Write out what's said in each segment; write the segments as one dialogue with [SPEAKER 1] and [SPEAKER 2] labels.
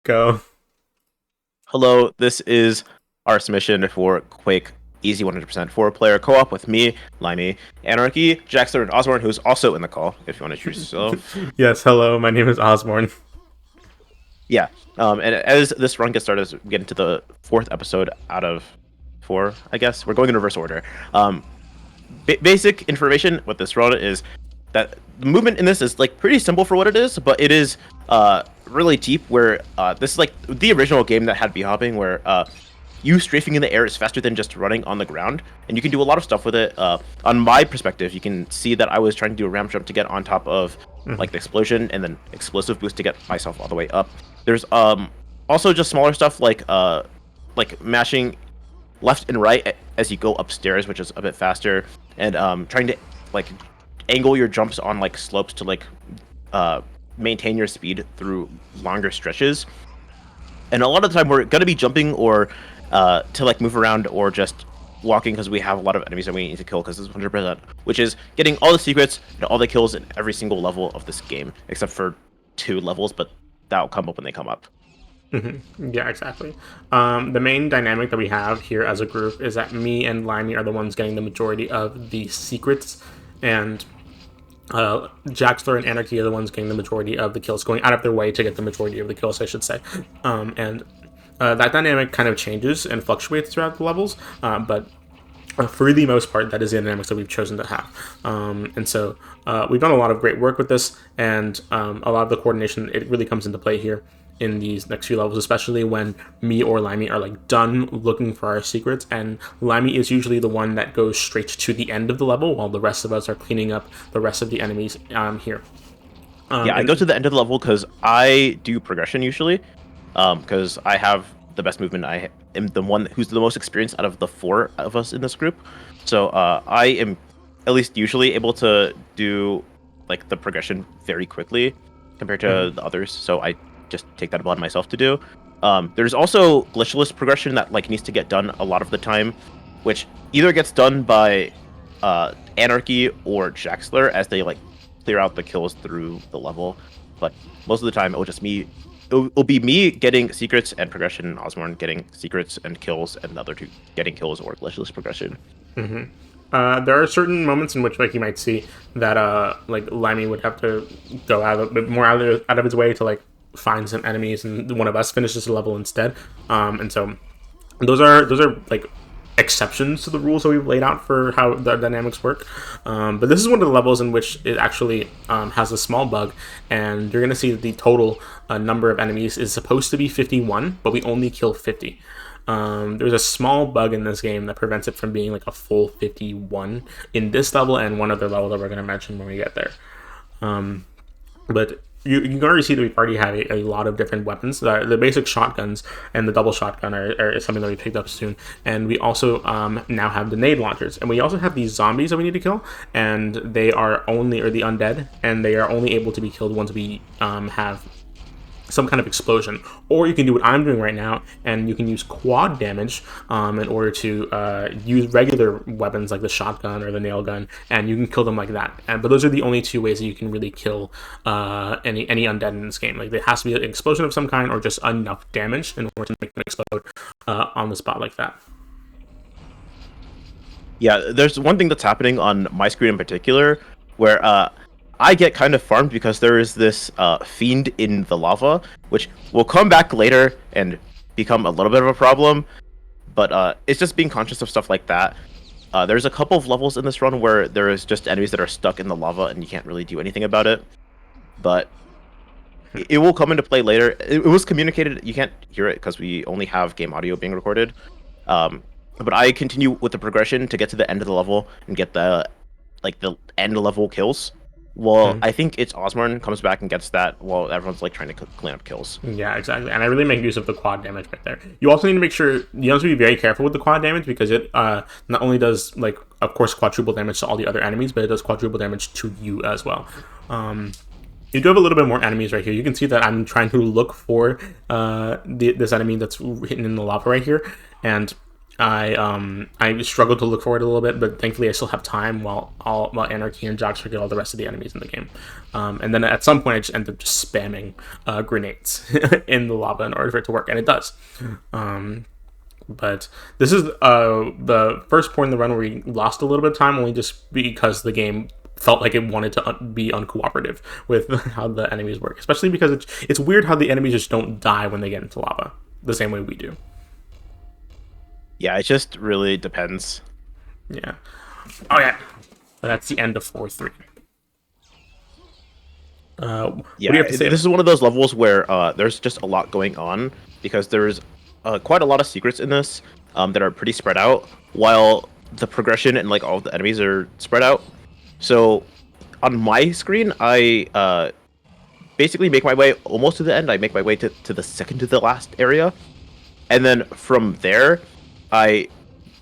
[SPEAKER 1] Go.
[SPEAKER 2] Hello, this is our submission for Quake Easy 100% four-player co-op with me, Limey, Anarchy, Jackster, and Osborne, who's also in the call, if you want to introduce yourself.
[SPEAKER 1] Yes, hello, my name is Osborne.
[SPEAKER 2] Yeah, and as this run gets started, as we get into the fourth episode out of four, I guess. We're going in reverse order. Basic information with this run is that the movement in this is like pretty simple for what it is, but it is really deep. Where this is like the original game that had b-hopping, where you strafing in the air is faster than just running on the ground, and you can do a lot of stuff with it. On my perspective, you can see that I was trying to do a ramp jump to get on top of like the explosion, and then explosive boost to get myself all the way up. There's also just smaller stuff like mashing left and right as you go upstairs, which is a bit faster, and trying to like angle your jumps on like slopes to like maintain your speed through longer stretches. And a lot of the time we're gonna be jumping or to like move around or just walking because we have a lot of enemies that we need to kill because it's 100%, which is getting all the secrets and all the kills in every single level of this game, except for 2 levels, but that'll come up when they come up.
[SPEAKER 1] Yeah, exactly. The main dynamic that we have here as a group is that me and Limey are the ones getting the majority of the secrets, and Jaxler and Anarchy are the ones getting the majority of the kills, going out of their way to get the majority of the kills, I should say. And that dynamic kind of changes and fluctuates throughout the levels, but for the most part, that is the dynamics that we've chosen to have. And so we've done a lot of great work with this, and a lot of the coordination, it really comes into play here in these next few levels, especially when me or Limey are like done looking for our secrets, and Limey is usually the one that goes straight to the end of the level while the rest of us are cleaning up the rest of the enemies here.
[SPEAKER 2] Yeah, I go to
[SPEAKER 1] And
[SPEAKER 2] the end of the level because I do progression usually, because I have the best movement. I am the one who's the most experienced out of the four of us in this group, so I am at least usually able to do like the progression very quickly compared to the others. So I just take that upon myself to do. There's also glitchless progression that like needs to get done a lot of the time, which either gets done by Anarchy or Jaxler as they like clear out the kills through the level. But most of the time, it'll be me getting secrets and progression, and Osborne getting secrets and kills, and the other two getting kills or glitchless progression.
[SPEAKER 1] there are certain moments in which, like, you might see that, like, Limey would have to go out a bit more out of his way to like find some enemies, and one of us finishes the level instead. And so those are like exceptions to the rules that we've laid out for how the dynamics work. But this is one of the levels in which it actually has a small bug, and you're going to see that the total number of enemies is supposed to be 51, but we only kill 50. There's a small bug in this game that prevents it from being like a full 51 in this level and one other level that we're going to mention when we get there. But you can already see that we already have a lot of different weapons. The basic shotguns and the double shotgun are something that we picked up soon. And we also now have the nade launchers. And we also have these zombies that we need to kill. And they are only, or the undead, and they are only able to be killed once we have some kind of explosion. Or you can do what I'm doing right now, and you can use quad damage in order to use regular weapons like the shotgun or the nail gun, and you can kill them like that. But those are the only two ways that you can really kill any undead in this game. Like, there has to be an explosion of some kind or just enough damage in order to make them explode on the spot like that.
[SPEAKER 2] Yeah, there's one thing that's happening on my screen in particular where I get kind of farmed because there is this fiend in the lava, which will come back later and become a little bit of a problem. But it's just being conscious of stuff like that. There's a couple of levels in this run where there is just enemies that are stuck in the lava and you can't really do anything about it. But it will come into play later. It was communicated. You can't hear it because we only have game audio being recorded. But I continue with the progression to get to the end of the level and get the end level kills. Well, I think it's Osborne comes back and gets that while everyone's like trying to clean up kills.
[SPEAKER 1] Yeah, exactly. And I really make use of the quad damage right there. You also need to make sure you have to be very careful with the quad damage, because it not only does, like, of course, quadruple damage to all the other enemies, but it does quadruple damage to you as well. You do have a little bit more enemies right here. You can see that I'm trying to look for this enemy that's hidden in the lava right here, and I struggled to look forward a little bit, but thankfully I still have time while Anarchy and Jox get all the rest of the enemies in the game. And then at some point I just ended up just spamming grenades in the lava in order for it to work, and it does. But this is the first point in the run where we lost a little bit of time, only just because the game felt like it wanted to be uncooperative with how the enemies work, especially because it's weird how the enemies just don't die when they get into lava the same way we do.
[SPEAKER 2] Yeah, it just really depends.
[SPEAKER 1] Yeah. Oh yeah. That's the end of 4-3. What do you
[SPEAKER 2] Yeah,
[SPEAKER 1] have to say?
[SPEAKER 2] this is one of those levels where there's just a lot going on because there's quite a lot of secrets in this that are pretty spread out, while the progression and like all of the enemies are spread out. So on my screen, I basically make my way almost to the end. I make my way to the second to the last area, and then from there, I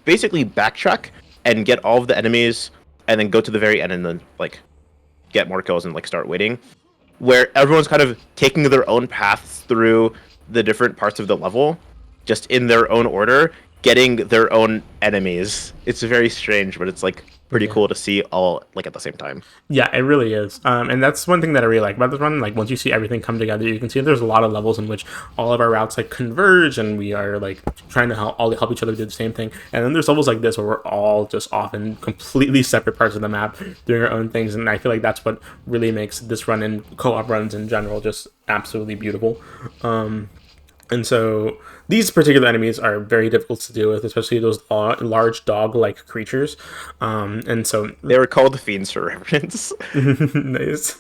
[SPEAKER 2] basically backtrack and get all of the enemies, and then go to the very end and then like get more kills and like start waiting. Where everyone's kind of taking their own paths through the different parts of the level, just in their own order, getting their own enemies. It's very strange, but it's like pretty
[SPEAKER 1] Yeah.
[SPEAKER 2] cool to see all like at the same time.
[SPEAKER 1] Yeah, it really is. And that's one thing that I really like about this run. Like once you see everything come together, you can see there's a lot of levels in which all of our routes like converge, and we are like trying to help each other do the same thing. And then there's levels like this where we're all just off in completely separate parts of the map doing our own things. And I feel like that's what really makes this run and co-op runs in general just absolutely beautiful. And so these particular enemies are very difficult to deal with, especially those large dog-like creatures. And so
[SPEAKER 2] They were called fiends for reference.
[SPEAKER 1] nice.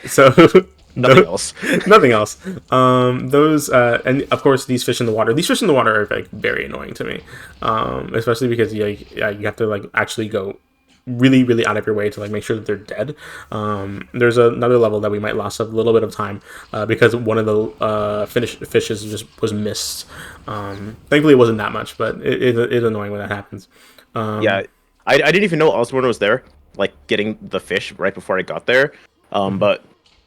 [SPEAKER 1] So
[SPEAKER 2] Nothing else.
[SPEAKER 1] nothing else. Those and of course these fish in the water. These fish in the water are like very annoying to me, especially because you have to like actually go really out of your way to like make sure that they're dead. There's another level that we might lost a little bit of time because one of the fishes just was missed. Thankfully it wasn't that much, but it's annoying when that happens.
[SPEAKER 2] Yeah, I didn't even know Osborne was there, like getting the fish right before I got there. But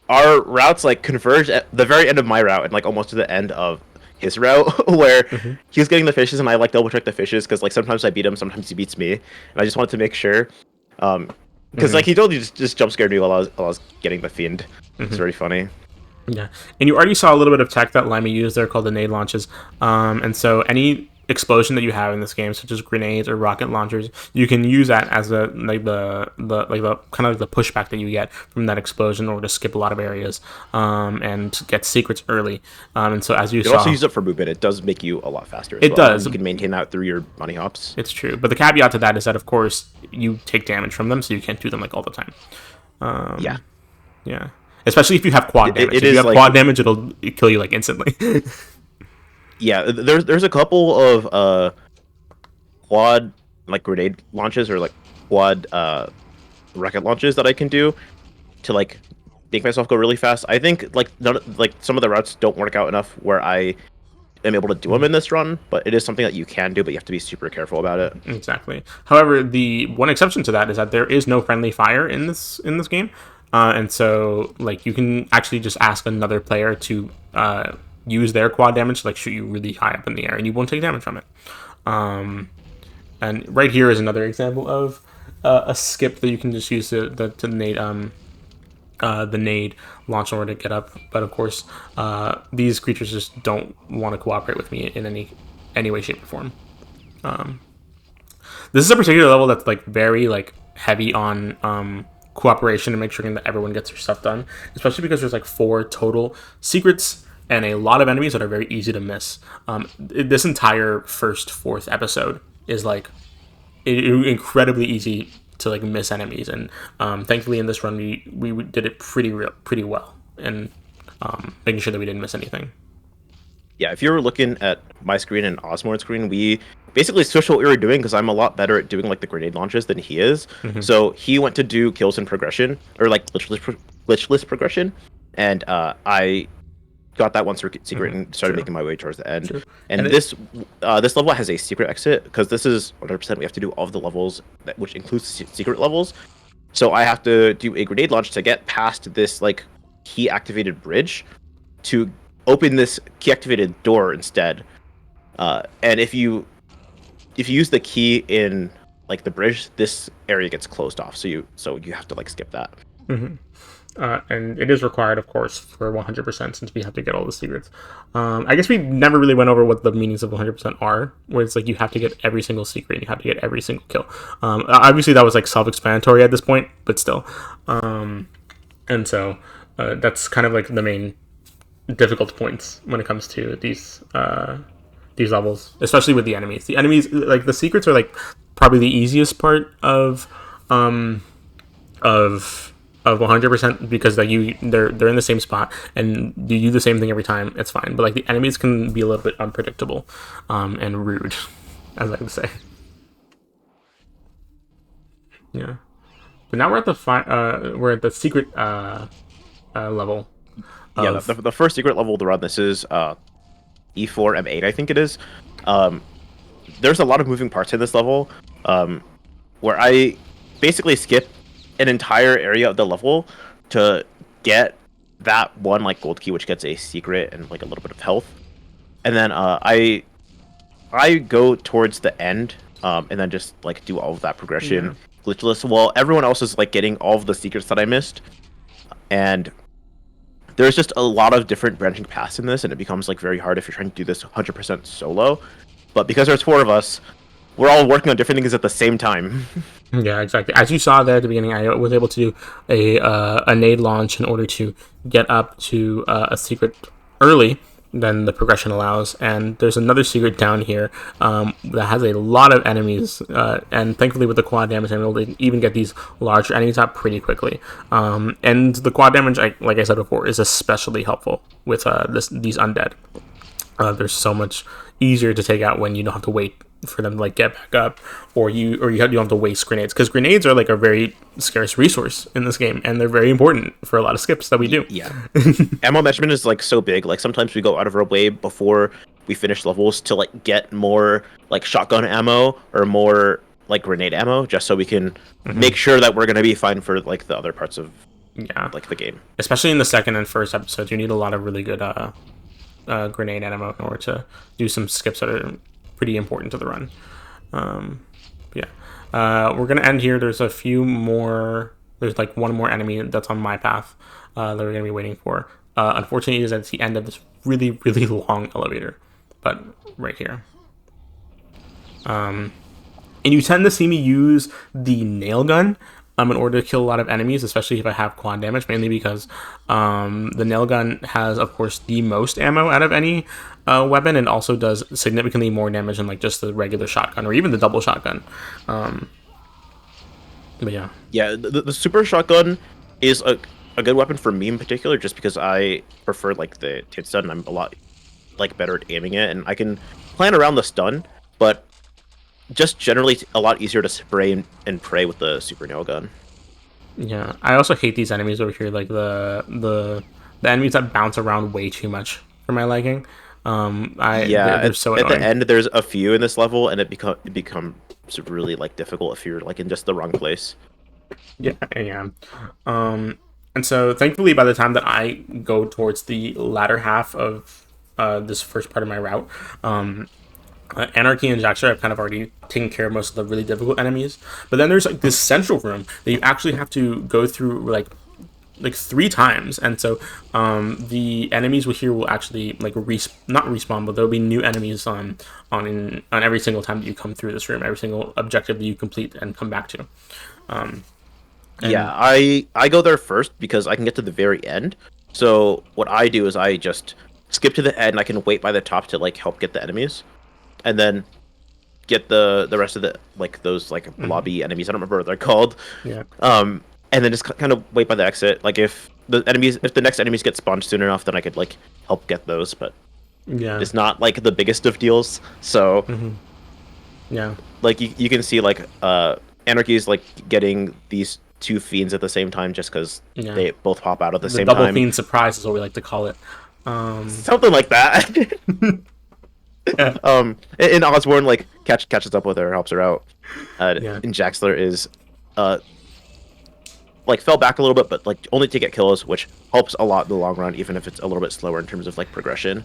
[SPEAKER 2] our routes like converged at the very end of my route and like almost to the end of his route, where he was getting the fishes and I like double check the fishes because like sometimes I beat him, sometimes he beats me, and I just wanted to make sure. Because like he totally just jump scared me while I was getting the fiend. It's very funny.
[SPEAKER 1] Yeah, and you already saw a little bit of tech that Limey used there called the nade launches. And so any explosion that you have in this game, such as grenades or rocket launchers, you can use that as a the kind of the pushback that you get from that explosion in order to skip a lot of areas and get secrets early. And so as you
[SPEAKER 2] You can
[SPEAKER 1] saw,
[SPEAKER 2] also use it for movement. It does make you a lot faster as
[SPEAKER 1] it
[SPEAKER 2] well.
[SPEAKER 1] does.
[SPEAKER 2] You can maintain that through your bunny hops.
[SPEAKER 1] It's true, but the caveat to that is that of course you take damage from them, so you can't do them like all the time.
[SPEAKER 2] Yeah.
[SPEAKER 1] Yeah, especially if you have quad damage.
[SPEAKER 2] It
[SPEAKER 1] If you
[SPEAKER 2] is
[SPEAKER 1] have
[SPEAKER 2] like
[SPEAKER 1] quad damage, it'll kill you like instantly.
[SPEAKER 2] yeah. There's a couple of quad like grenade launches or like quad rocket launches that I can do to like make myself go really fast. I think like like some of the routes don't work out enough where I am able to do them in this run, but it is something that you can do, but you have to be super careful about it.
[SPEAKER 1] Exactly. However, the one exception to that is that there is no friendly fire in this game, and so like you can actually just ask another player to use their quad damage to like shoot you really high up in the air, and you won't take damage from it. And right here is another example of a skip that you can just use to nade the nade launch in order to get up. But of course, these creatures just don't want to cooperate with me in any way, shape, or form. This is a particular level that's like very like heavy on cooperation and make sure that everyone gets their stuff done, especially because there's like 4 total secrets and a lot of enemies that are very easy to miss. This entire fourth episode is like incredibly easy to like miss enemies, and thankfully in this run we did it pretty well, and making sure that we didn't miss anything.
[SPEAKER 2] Yeah, if you were looking at my screen and Osmor's screen, we basically switched what we were doing because I'm a lot better at doing like the grenade launches than he is. So he went to do kills in progression or like glitch list progression, and I got that one secret and started making my way towards the end.
[SPEAKER 1] Sure.
[SPEAKER 2] And
[SPEAKER 1] And
[SPEAKER 2] this level has a secret exit because this is 100% we have to do all of the levels which includes secret levels. So I have to do a grenade launch to get past this like key activated bridge to open this key activated door instead. And if you use the key in like the bridge, this area gets closed off. So you have to like skip that.
[SPEAKER 1] And it is required, of course, for 100% since we have to get all the secrets. I guess we never really went over what the meanings of 100% are, where it's like you have to get every single secret and you have to get every single kill. Obviously, that was like self-explanatory at this point, but still. And so that's kind of like the main difficult points when it comes to these levels, especially with the enemies. The enemies, like the secrets, are like probably the easiest part of 100% because like they're in the same spot and you do the same thing every time. It's fine, but like the enemies can be a little bit unpredictable and rude, as I would say. Yeah, but now we're at the secret level
[SPEAKER 2] Yeah,
[SPEAKER 1] of
[SPEAKER 2] the first secret level to run this is E4 M8, I think it is. Um, there's a lot of moving parts in this level, where I basically skip an entire area of the level to get that one like gold key, which gets a secret and like a little bit of health, and then I go towards the end, and then just like do all of that progression glitchless, while everyone else is like getting all of the secrets that I missed, and there's just a lot of different branching paths in this, and it becomes like very hard if you're trying to do this 100% solo. But because there's four of us, we're all working on different things at the same time.
[SPEAKER 1] Yeah, exactly. As you saw there at the beginning, I was able to do a nade launch in order to get up to a secret early than the progression allows. And there's another secret down here that has a lot of enemies. And thankfully, with the quad damage, I'm able to even get these larger enemies out pretty quickly. And the quad damage, like I said before, is especially helpful with these undead. They're so much easier to take out when you don't have to wait for them to like get back up, or you don't have to waste grenades, because grenades are like a very scarce resource in this game, and they're very important for a lot of skips that we do.
[SPEAKER 2] Yeah, ammo management is like so big. Like sometimes we go out of our way before we finish levels to like get more like shotgun ammo or more like grenade ammo, just so we can make sure that we're gonna be fine for like the other parts of like the game.
[SPEAKER 1] Especially in the second and first episodes, you need a lot of really good grenade ammo in order to do some skips that are pretty important to the run. We're gonna end here. There's a few more. There's like one more enemy that's on my path that we're gonna be waiting for. Unfortunately, is at the end of this really really long elevator, but right here. And you tend to see me use the nail gun in order to kill a lot of enemies, especially if I have quad damage, mainly because the nail gun has, of course, the most ammo out of any weapon, and also does significantly more damage than like just the regular shotgun or even the double shotgun. But yeah.
[SPEAKER 2] Yeah, the super shotgun is a good weapon for me in particular, just because I prefer like the hit stun. I'm a lot like better at aiming it, and I can plan around the stun, but just generally a lot easier to spray and pray with the super nail gun.
[SPEAKER 1] Yeah, I also hate these enemies over here, like the enemies that bounce around way too much for my liking. They're so
[SPEAKER 2] at
[SPEAKER 1] annoying.
[SPEAKER 2] the end there's a few in this level, and it becomes really like difficult if you're like in just the wrong place.
[SPEAKER 1] Yeah, yeah. And so thankfully, by the time that I go towards the latter half of this first part of my route, Anarchy and Jaxter have kind of already taken care of most of the really difficult enemies. But then there's like this central room that you actually have to go through like 3 times, and so the enemies here will actually like not respawn, but there'll be new enemies on every single time that you come through this room, every single objective that you complete and come back to.
[SPEAKER 2] Yeah, I go there first because I can get to the very end. So what I do is I just skip to the end, and I can wait by the top to like help get the enemies, and then get the rest of the like those like lobby enemies. I don't remember what they're called.
[SPEAKER 1] Yeah.
[SPEAKER 2] And then just kind of wait by the exit. Like if the next enemies get spawned soon enough, then I could like help get those. But
[SPEAKER 1] Yeah.
[SPEAKER 2] it's not like the biggest of deals. So
[SPEAKER 1] Yeah.
[SPEAKER 2] like you can see like Anarchy is like getting these two fiends at the same time just because they both pop out at the same
[SPEAKER 1] double
[SPEAKER 2] time.
[SPEAKER 1] fiend surprise is what we like to call it.
[SPEAKER 2] Something like that. And Osborne like catches up with her, helps her out. And Jaxler is like fell back a little bit, but like only to get kills, which helps a lot in the long run, even if it's a little bit slower in terms of like progression.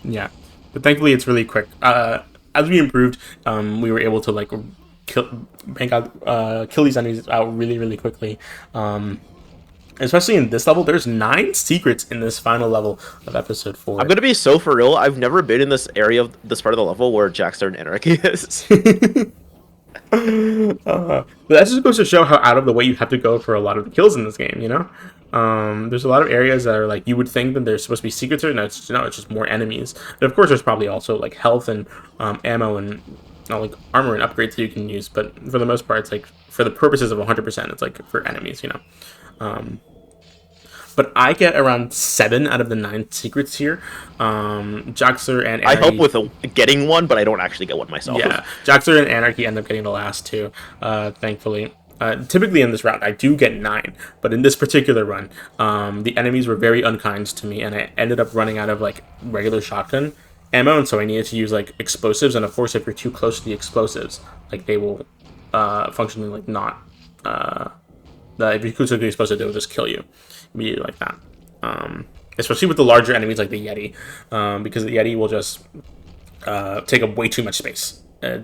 [SPEAKER 1] Yeah. but thankfully it's really quick. As we improved, we were able to like kill these enemies out really really quickly. Especially in this level, there's 9 secrets in this final level of episode 4.
[SPEAKER 2] I'm gonna be so for real. I've never been in this area of this part of the level where Jackster and Anarchy is.
[SPEAKER 1] But that just goes to show how out of the way you have to go for a lot of the kills in this game. There's a lot of areas that are like you would think that there's supposed to be secrets, or no, it's just more enemies. And of course, there's probably also like health and ammo and like armor and upgrades that you can use. But for the most part, it's like for the purposes of 100%, it's like for enemies. But I get around 7 out of the 9 secrets here. Jaxer and Anarchy,
[SPEAKER 2] I help with getting one, but I don't actually get one myself.
[SPEAKER 1] Yeah, Jaxer and Anarchy end up getting the last 2, thankfully. Typically in this round, I do get 9, but in this particular run, the enemies were very unkind to me, and I ended up running out of like regular shotgun ammo, and so I needed to use like explosives. And of course, if you're too close to the explosives, like they will functionally like not. If you're too close to the explosive, they will just kill you immediately like that. Especially with the larger enemies like the Yeti, because the Yeti will just take up way too much space.
[SPEAKER 2] I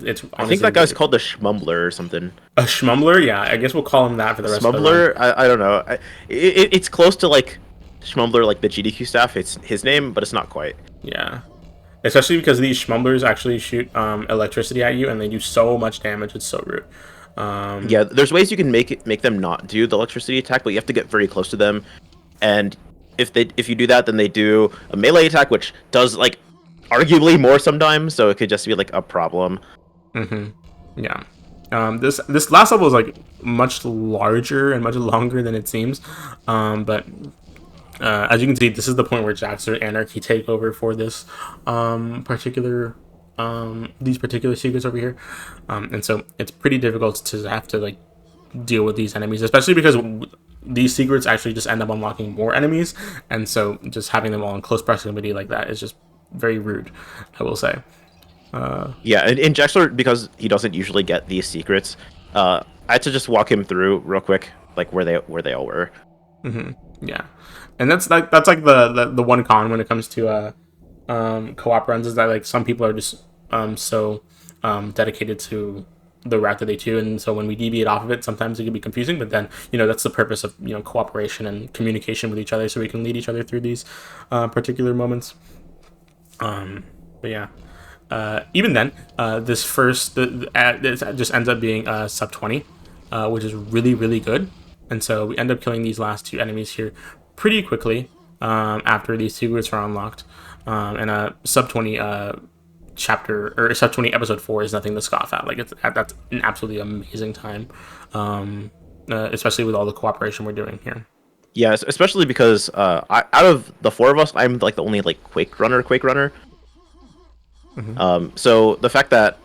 [SPEAKER 2] think that guy's called the Schmumbler or something.
[SPEAKER 1] A Schmumbler, yeah. I guess we'll call him that for the rest of the
[SPEAKER 2] run. I don't know. It's close to like Schmumbler, like the GDQ staff. It's his name, but it's not quite.
[SPEAKER 1] Yeah. Especially because these Schmumblers actually shoot electricity at you, and they do so much damage. It's so rude.
[SPEAKER 2] Yeah, there's ways you can make them not do the electricity attack, but you have to get very close to them. And if you do that, then they do a melee attack, which does like arguably more sometimes. So it could just be like a problem.
[SPEAKER 1] Yeah. This last level is like much larger and much longer than it seems. But as you can see, this is the point where Jaxer and Anarchy take over for this these particular secrets over here, and so it's pretty difficult to have to like deal with these enemies, especially because these secrets actually just end up unlocking more enemies, and so just having them all in close proximity like that is just very rude, I will say.
[SPEAKER 2] Yeah, and in Jaxler, because he doesn't usually get these secrets, I had to just walk him through real quick, like where they all were.
[SPEAKER 1] Yeah, and that's like the one con when it comes to co-op runs, is that like some people are just so dedicated to the route that they do, and so when we deviate off of it, sometimes it can be confusing. But then that's the purpose of cooperation and communication with each other, so we can lead each other through these particular moments. But yeah, even then, this it just ends up being sub 20, which is really really good, and so we end up killing these last 2 enemies here pretty quickly after these secrets are unlocked. And a sub 20 chapter or sub 20 episode 4 is nothing to scoff at. Like that's an absolutely amazing time, especially with all the cooperation we're doing here.
[SPEAKER 2] Yeah, especially because out of the 4 of us, I'm like the only like Quake runner. So the fact that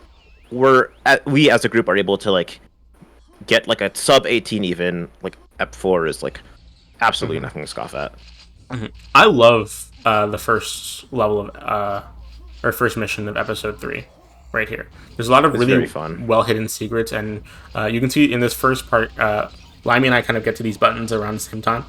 [SPEAKER 2] we as a group are able to like get like a sub 18 even like Ep4 is like absolutely nothing to scoff at.
[SPEAKER 1] I love the first level of or first mission of episode 3 right here. There's a lot of really well hidden secrets, and you can see in this first part, Limey and I kind of get to these buttons around the same time,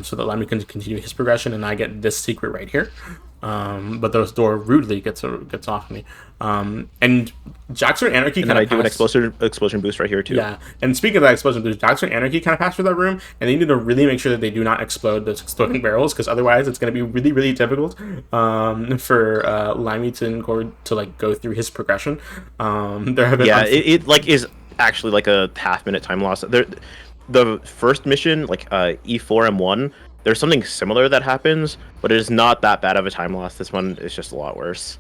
[SPEAKER 1] so that Limey can continue his progression, and I get this secret right here. But those door rudely gets off me. And Jaxer and Anarchy
[SPEAKER 2] kind of I do an explosion boost right here too.
[SPEAKER 1] Yeah, and speaking of that explosion boost, Jaxer and Anarchy kind of pass through that room, and they need to really make sure that they do not explode those exploding barrels, because otherwise it's going to be really really difficult for Limey to like go through his progression. There have been
[SPEAKER 2] it like is actually like a half-minute time loss. The first mission, like E4M1. There's something similar that happens, but it is not that bad of a time loss. This one is just a lot worse.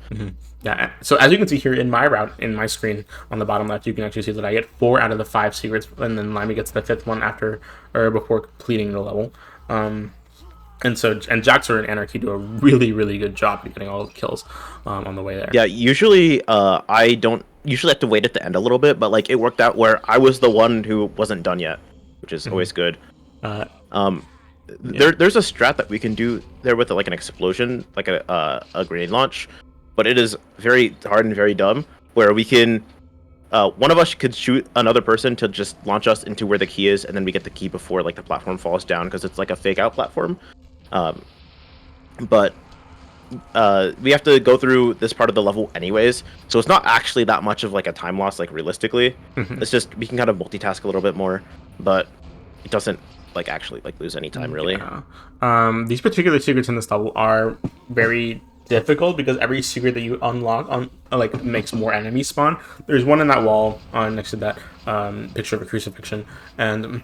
[SPEAKER 1] Yeah, so as you can see here in my route, in my screen on the bottom left, you can actually see that I get 4 out of the 5 secrets, and then Limey gets the 5th one before completing the level. And Jaxer and Anarchy do a really, really good job of getting all the kills on the way there.
[SPEAKER 2] Yeah, usually I don't have to wait at the end a little bit, but like it worked out where I was the one who wasn't done yet, which is always good. There's a strat that we can do there with like an explosion, like a grenade launch, but it is very hard and very dumb. Where we can, one of us could shoot another person to just launch us into where the key is, and then we get the key before like the platform falls down, because it's like a fake out platform. But we have to go through this part of the level anyways, so it's not actually that much of like a time loss, like realistically. It's just we can kind of multitask a little bit more, but it doesn't like actually like lose any time really.
[SPEAKER 1] Yeah. These particular secrets in this level are very difficult because every secret that you unlock on like makes more enemies spawn. There's one in that wall next to that picture of a crucifixion, and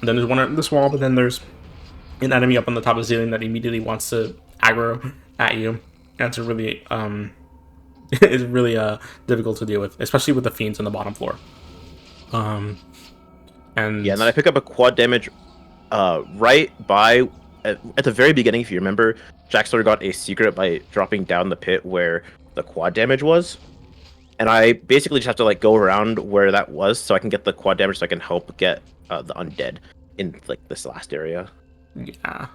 [SPEAKER 1] then there's one on this wall. But then there's an enemy up on the top of the ceiling that immediately wants to aggro at you. That's a really it's really difficult to deal with, especially with the fiends on the bottom floor. And
[SPEAKER 2] Yeah, and then I pick up a quad damage right by at the very beginning. If you remember, Jaxler got a secret by dropping down the pit where the quad damage was, and I basically just have to like go around where that was so I can get the quad damage so I can help get the undead in like this last area.
[SPEAKER 1] yeah.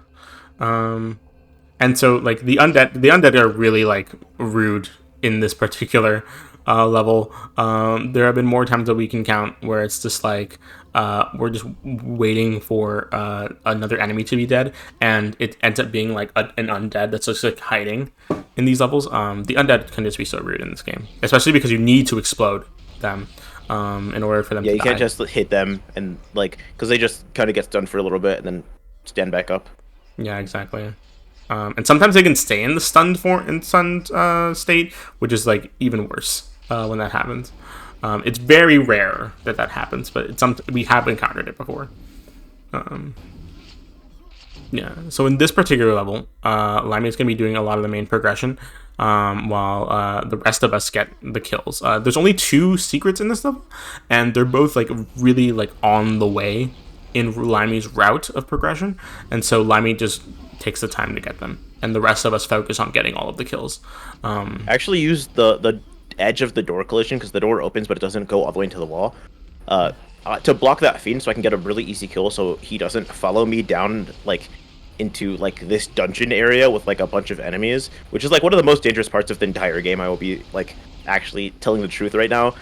[SPEAKER 1] And so like the undead are really like rude in this particular level. There have been more times that we can count where it's just like we're just waiting for another enemy to be dead, and it ends up being like an undead that's just like hiding in these levels. The undead can just be so rude in this game, especially because you need to explode them in order for them
[SPEAKER 2] Yeah,
[SPEAKER 1] to
[SPEAKER 2] you
[SPEAKER 1] die.
[SPEAKER 2] can't just hit them and like because they just kind of get stunned for a little bit and then stand back up.
[SPEAKER 1] Yeah, exactly. And sometimes they can stay in the stunned state, which is like even worse when that happens. It's very rare that that happens, but we have encountered it before. Yeah. So in this particular level, Limey is going to be doing a lot of the main progression, while the rest of us get the kills. There's only 2 secrets in this level, and they're both like really like on the way in Limey's route of progression, and so Limey just takes the time to get them, and the rest of us focus on getting all of the kills.
[SPEAKER 2] I actually use the edge of the door collision because the door opens but it doesn't go all the way into the wall. To block that fiend so I can get a really easy kill so he doesn't follow me down like into like this dungeon area with like a bunch of enemies, which is like one of the most dangerous parts of the entire game. I will be like actually telling the truth right now.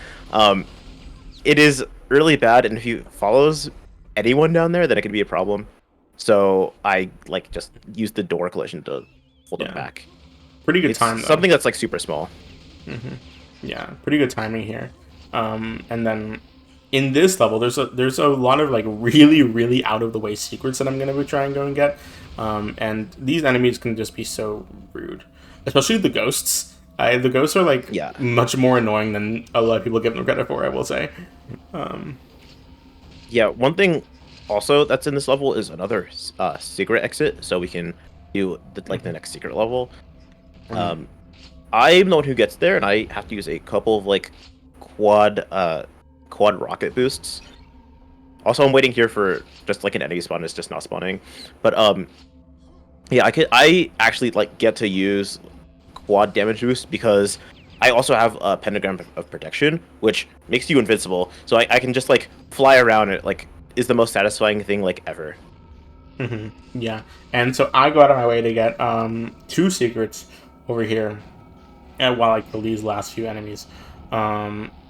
[SPEAKER 2] It is really bad, and if he follows anyone down there, then it could be a problem. So I like just use the door collision to hold him
[SPEAKER 1] Yeah.
[SPEAKER 2] back.
[SPEAKER 1] Pretty good
[SPEAKER 2] It's
[SPEAKER 1] time though.
[SPEAKER 2] something that's like super small.
[SPEAKER 1] Yeah, pretty good timing here. And then in this level, there's a lot of like really out of the way secrets that I'm gonna try and go and get. And these enemies can just be so rude, especially the ghosts. The ghosts are like
[SPEAKER 2] Yeah.
[SPEAKER 1] much more annoying than a lot of people give them credit for, I will say.
[SPEAKER 2] Yeah, one thing also that's in this level is another secret exit, so we can do the next secret level. I'm the one who gets there, and I have to use a couple of like quad quad rocket boosts. Also, I'm waiting here for just like an enemy spawn is just not spawning, but yeah, I actually like get to use quad damage boost because I also have a pentagram of protection, which makes you invincible. So I can just like fly around. It like is the most satisfying thing like ever.
[SPEAKER 1] Yeah, and so I go out of my way to get 2 secrets over here, and while I kill these last few enemies,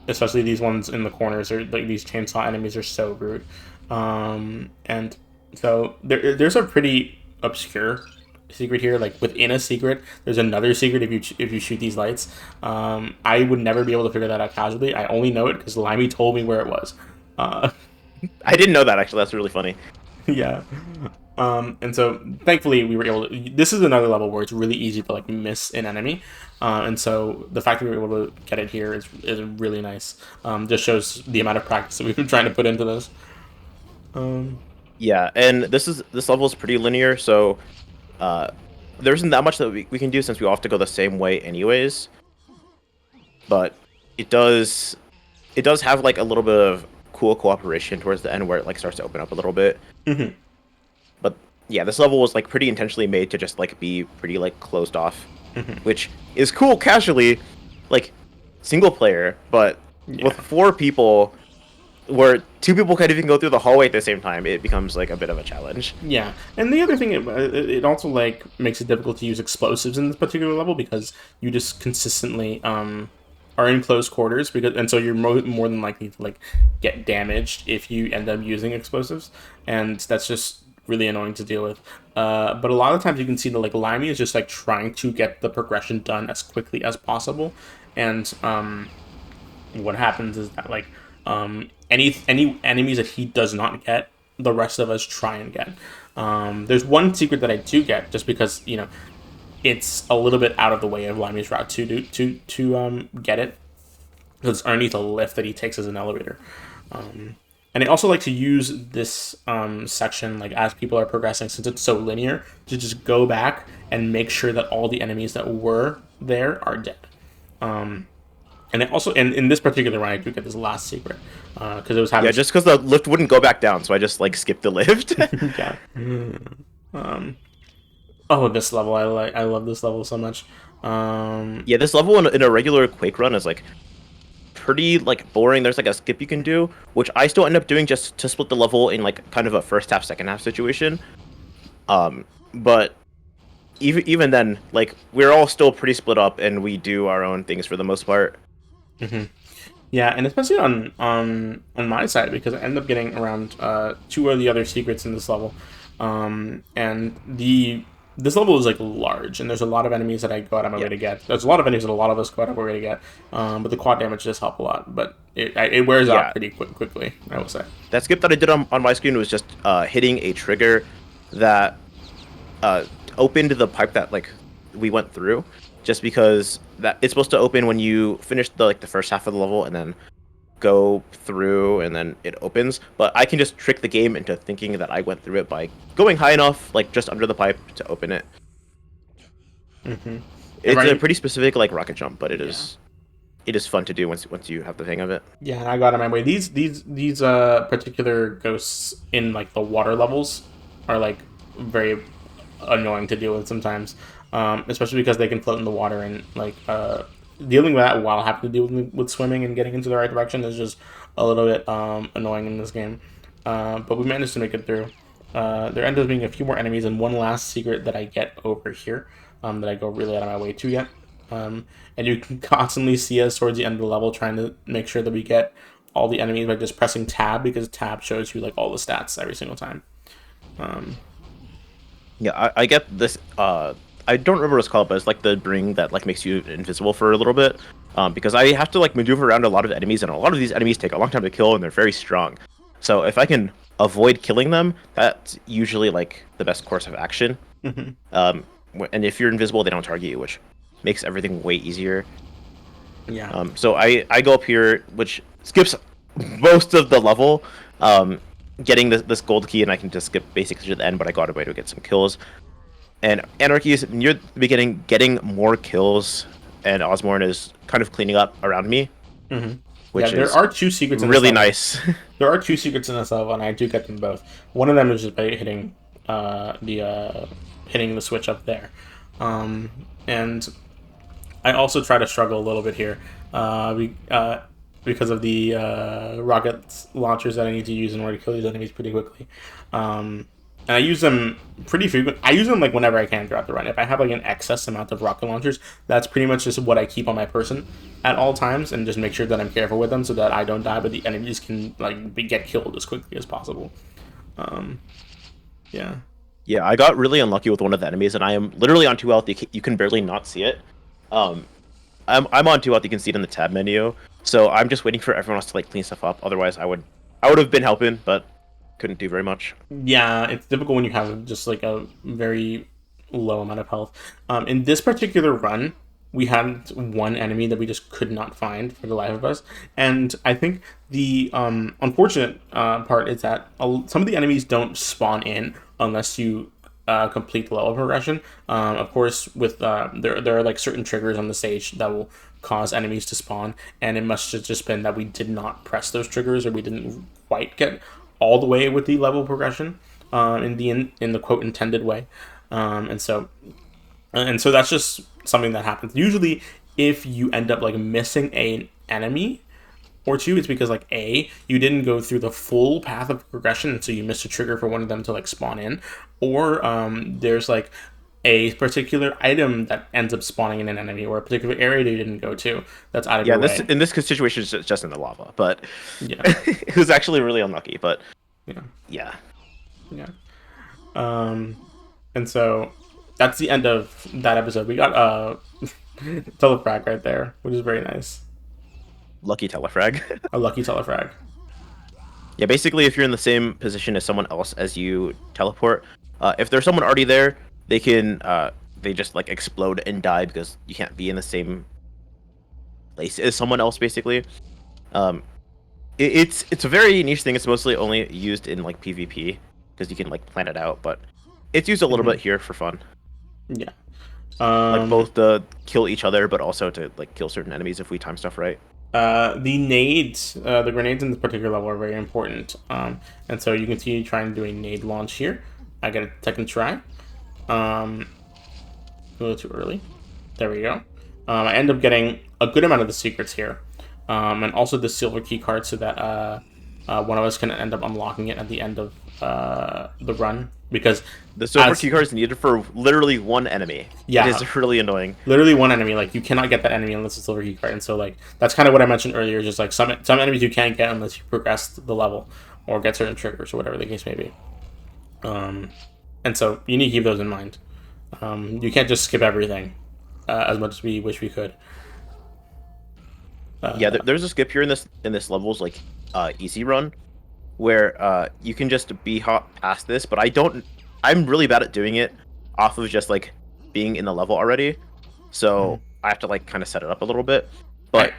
[SPEAKER 1] especially these ones in the corners, or like these chainsaw enemies are so rude. And so there's a pretty obscure secret here. Like within a secret, there's another secret if you shoot these lights. I would never be able to figure that out casually. I only know it because Limey told me where it was. Uh,
[SPEAKER 2] I didn't know that actually. That's really funny.
[SPEAKER 1] yeah. And so thankfully we were able to. This is another level where it's really easy to like miss an enemy, and so the fact that we were able to get it here is really nice. Just shows the amount of practice that we've been trying to put into this.
[SPEAKER 2] Yeah, and this level is pretty linear, so there isn't that much that we can do since we all have to go the same way anyways. But it does have like a little bit of cool cooperation towards the end where it like starts to open up a little bit. But yeah, this level was like pretty intentionally made to just like be pretty like closed off, which is cool casually, like single player, but with 4 people where 2 people can't even go through the hallway at the same time, it becomes like a bit of a challenge.
[SPEAKER 1] Yeah, and the other thing, it also like makes it difficult to use explosives in this particular level because you just consistently are in close quarters and so you're more than likely to like get damaged if you end up using explosives, and that's just really annoying to deal with. But a lot of times you can see that like Limey is just like trying to get the progression done as quickly as possible, and what happens is that like any enemies that he does not get, the rest of us try and get. There's one secret that I do get just because it's a little bit out of the way of Limey's route to get it. It's underneath a lift that he takes as an elevator. And I also like to use this section, like as people are progressing, since it's so linear, to just go back and make sure that all the enemies that were there are dead. And I also, in this particular run, I do get this last secret because it was having.
[SPEAKER 2] Yeah, just because the lift wouldn't go back down, so I just like skipped the lift.
[SPEAKER 1] Yeah. Oh, this level, I love this level so much.
[SPEAKER 2] Yeah, this level in a regular Quake run is like pretty like boring. There's like a skip you can do, which I still end up doing just to split the level in like kind of a first half, second half situation. But even then, like we're all still pretty split up, and we do our own things for the most part.
[SPEAKER 1] Yeah, and especially on my side because I end up getting around two of the other secrets in this level, and this level is like large, and there's a lot of enemies that I go out of my way to get. There's a lot of enemies that a lot of us go out of our way to get, but the quad damage does help a lot. But it wears out pretty quickly, I will say.
[SPEAKER 2] That skip that I did on my screen was just hitting a trigger that opened the pipe that like we went through, just because that it's supposed to open when you finish the first half of the level and then go through and then it opens. But I can just trick the game into thinking that I went through it by going high enough, like just under the pipe, to open it. It's a pretty specific like rocket jump, but it is fun to do once you have the hang of it.
[SPEAKER 1] Yeah, I got it my way. These particular ghosts in like the water levels are like very annoying to deal with sometimes, especially because they can float in the water and like dealing with that while having to deal with swimming and getting into the right direction is just a little bit annoying in this game. But we managed to make it through. There ended up being a few more enemies and one last secret that I get over here that I go really out of my way to get. And you can constantly see us towards the end of the level trying to make sure that we get all the enemies by just pressing tab, because tab shows you like all the stats every single time.
[SPEAKER 2] Yeah, I get this. I don't remember what it's called, but it's like the ring that like makes you invisible for a little bit. Because I have to like maneuver around a lot of enemies, and a lot of these enemies take a long time to kill, and they're very strong. So if I can avoid killing them, that's usually like the best course of action. And if you're invisible, they don't target you, which makes everything way easier.
[SPEAKER 1] Yeah.
[SPEAKER 2] So I go up here, which skips most of the level, getting this gold key, and I can just skip basically to the end, but I got a way to get some kills. And Anarchy is near the beginning getting more kills, and Osborne is kind of cleaning up around me. Which
[SPEAKER 1] there are two secrets in
[SPEAKER 2] really
[SPEAKER 1] this level.
[SPEAKER 2] nice.
[SPEAKER 1] There are two secrets in this level, and I do get them both. One of them is just by hitting hitting the switch up there. And I also try to struggle a little bit here because of the rocket launchers that I need to use in order to kill these enemies pretty quickly. And I use them pretty frequent. I use them like whenever I can throughout the run. If I have like an excess amount of rocket launchers, that's pretty much just what I keep on my person at all times, and just make sure that I'm careful with them so that I don't die, but the enemies can like get killed as quickly as possible. Yeah.
[SPEAKER 2] Yeah, I got really unlucky with one of the enemies, and I am literally on 2 health. You can barely not see it. I'm on 2 health. You can see it in the tab menu. So I'm just waiting for everyone else to like clean stuff up. Otherwise, I would have been helping, but couldn't do very much.
[SPEAKER 1] Yeah, it's difficult when you have just like a very low amount of health. In this particular run, we had one enemy that we just could not find for the life of us, and I think the unfortunate part is that some of the enemies don't spawn in unless you complete the level progression. Of course, with there are like certain triggers on the stage that will cause enemies to spawn, and it must have just been that we did not press those triggers, or we didn't quite get all the way with the level progression in the quote intended way, and so that's just something that happens. Usually, if you end up like missing an enemy or two, it's because like you didn't go through the full path of progression, and so you missed a trigger for one of them to like spawn in, or there's like a particular item that ends up spawning in an enemy, or a particular area they didn't go to that's out of your way.
[SPEAKER 2] In this situation, it's just in the lava, but
[SPEAKER 1] yeah,
[SPEAKER 2] it was actually really unlucky. But
[SPEAKER 1] yeah.
[SPEAKER 2] yeah.
[SPEAKER 1] And so that's the end of that episode. We got telefrag right there, which is very nice.
[SPEAKER 2] Lucky telefrag.
[SPEAKER 1] A lucky telefrag.
[SPEAKER 2] Yeah, basically, if you're in the same position as someone else as you teleport, if there's someone already there, they can they just like explode and die because you can't be in the same place as someone else. Basically, um, it's a very niche thing. It's mostly only used in like PvP because you can like plan it out, but it's used a little bit here for fun.
[SPEAKER 1] Yeah.
[SPEAKER 2] Like both to kill each other, but also to like kill certain enemies if we time stuff right.
[SPEAKER 1] The nades, the grenades in this particular level are very important. And so you continue trying to do a nade launch here. I get a second try. A little too early. There we go. I end up getting a good amount of the secrets here. And also the silver key card so that one of us can end up unlocking it at the end of the run. Because
[SPEAKER 2] the silver key card is needed for literally one enemy.
[SPEAKER 1] Yeah,
[SPEAKER 2] it is really annoying.
[SPEAKER 1] Literally one enemy. Like you cannot get that enemy unless it's a silver key card. And so like that's kind of what I mentioned earlier. Just like some enemies you can't get unless you progress the level or get certain triggers or whatever the case may be. And so you need to keep those in mind. You can't just skip everything as much as we wish we could.
[SPEAKER 2] Yeah, there's a skip here in this level's like easy run where you can just be hop past this, but I'm really bad at doing it off of just like being in the level already, so I have to like kind of set it up a little bit. But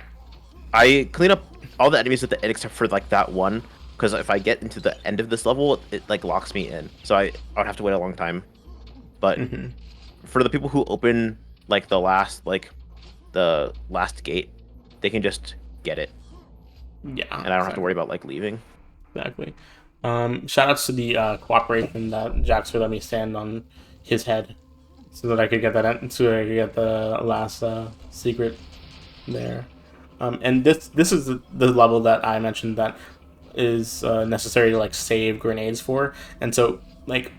[SPEAKER 2] I clean up all the enemies at the end except for like that one, because if I get into the end of this level, it like locks me in, so I would have to wait a long time. But for the people who open like the last gate, they can just get it.
[SPEAKER 1] Yeah,
[SPEAKER 2] and I don't have to worry about like leaving.
[SPEAKER 1] Exactly. Shout outs to the cooperation that Jax would let me stand on his head so that I could get the last secret there. And this is the level that I mentioned that is necessary to like save grenades for. And so like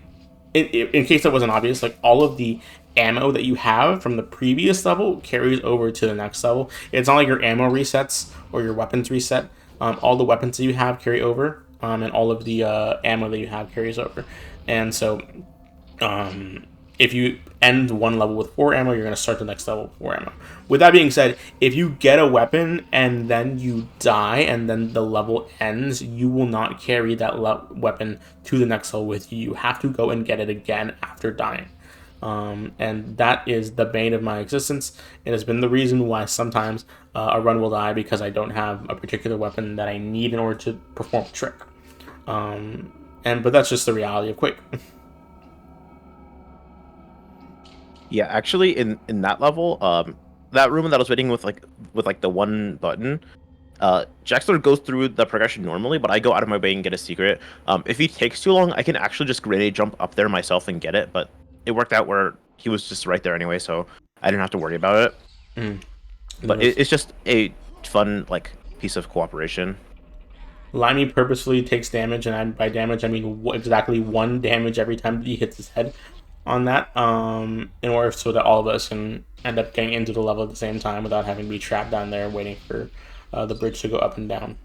[SPEAKER 1] in case that wasn't obvious, like all of the ammo that you have from the previous level carries over to the next level. It's not like your ammo resets or your weapons reset. All the weapons that you have carry over, and all of the ammo that you have carries over. And so if you end one level with 4 ammo, you're going to start the next level with 4 ammo. With that being said, if you get a weapon and then you die and then the level ends, you will not carry that weapon to the next level with you. You have to go and get it again after dying. And that is the bane of my existence. It has been the reason why sometimes a run will die because I don't have a particular weapon that I need in order to perform a trick. But that's just the reality of Quake.
[SPEAKER 2] Yeah, actually, in that level, that room that I was waiting with the one button, Jaxler goes through the progression normally, but I go out of my way and get a secret. If he takes too long, I can actually just grenade jump up there myself and get it, but it worked out where he was just right there anyway, so I didn't have to worry about it. But it's just a fun like piece of cooperation.
[SPEAKER 1] Limey purposefully takes damage, and by damage I mean exactly 1 damage every time he hits his head on that, in order so that all of us can end up getting into the level at the same time without having to be trapped down there waiting for the bridge to go up and down.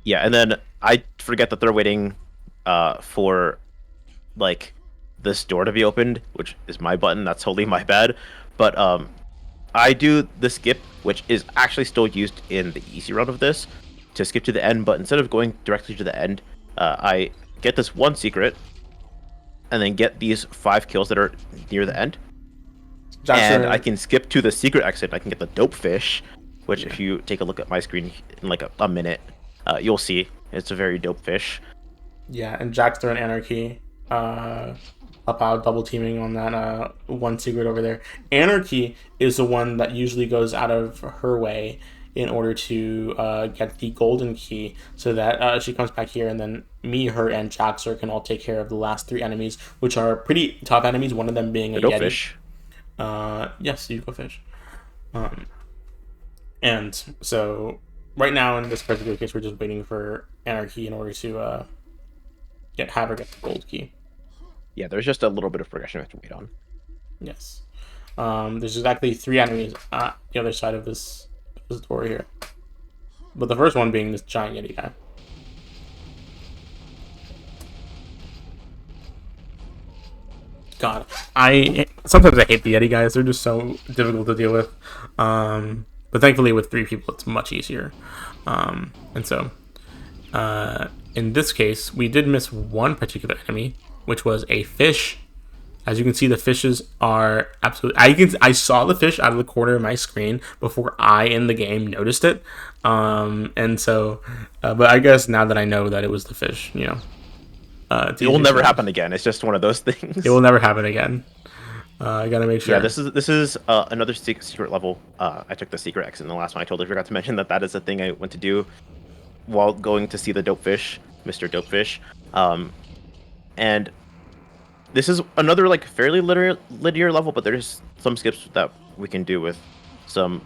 [SPEAKER 2] Yeah, and then I forget that they're waiting for like this door to be opened, which is my button. That's totally my bad. But I do the skip, which is actually still used in the easy run of this, to skip to the end. But instead of going directly to the end, I get this one secret, and then get these 5 kills that are near the end. And I can skip to the secret exit. I can get the dope fish, which if you take a look at my screen in like a minute, you'll see it's a very dope fish.
[SPEAKER 1] Yeah, and Jaxter and Anarchy up out double teaming on that one secret over there. Anarchy is the one that usually goes out of her way in order to get the golden key so that she comes back here, and then me, her, and Jaxer can all take care of the last 3 enemies, which are pretty tough enemies, one of them being a Yeti.
[SPEAKER 2] Fish.
[SPEAKER 1] Yes, you go fish. And so right now in this particular case, we're just waiting for Anarchy in order to have her get the gold key.
[SPEAKER 2] Yeah, there's just a little bit of progression we have to wait on.
[SPEAKER 1] Yes. There's exactly 3 enemies at the other side of this door here. But the first one being this giant Yeti guy. God, I sometimes I hate the Yeti guys. They're just so difficult to deal with. But thankfully, with 3 people, it's much easier. And so, in this case, we did miss one particular enemy, which was a fish. As you can see, the fishes are absolutely. I saw the fish out of the corner of my screen before I in the game noticed it. And so, but I guess now that I know that it was the fish,
[SPEAKER 2] It will never happen again. It's just one of those things.
[SPEAKER 1] It will never happen again. I gotta make sure.
[SPEAKER 2] Yeah, this is another secret level. I took the secret exit in the last one. I totally forgot to mention that is a thing I went to do while going to see the Dopefish, Mr. Dopefish. And this is another like fairly linear level, but there's some skips that we can do with some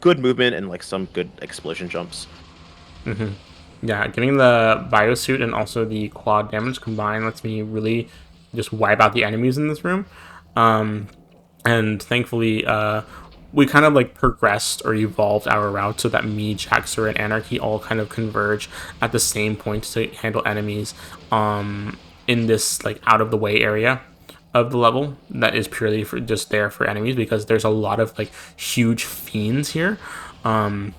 [SPEAKER 2] good movement and like some good explosion jumps.
[SPEAKER 1] Yeah, getting the biosuit and also the quad damage combined lets me really just wipe out the enemies in this room. And thankfully, we kind of like progressed or evolved our route so that me, Jaxer, and Anarchy all kind of converge at the same point to handle enemies in this like out of the way area of the level that is purely for just there for enemies, because there's a lot of like huge fiends here. And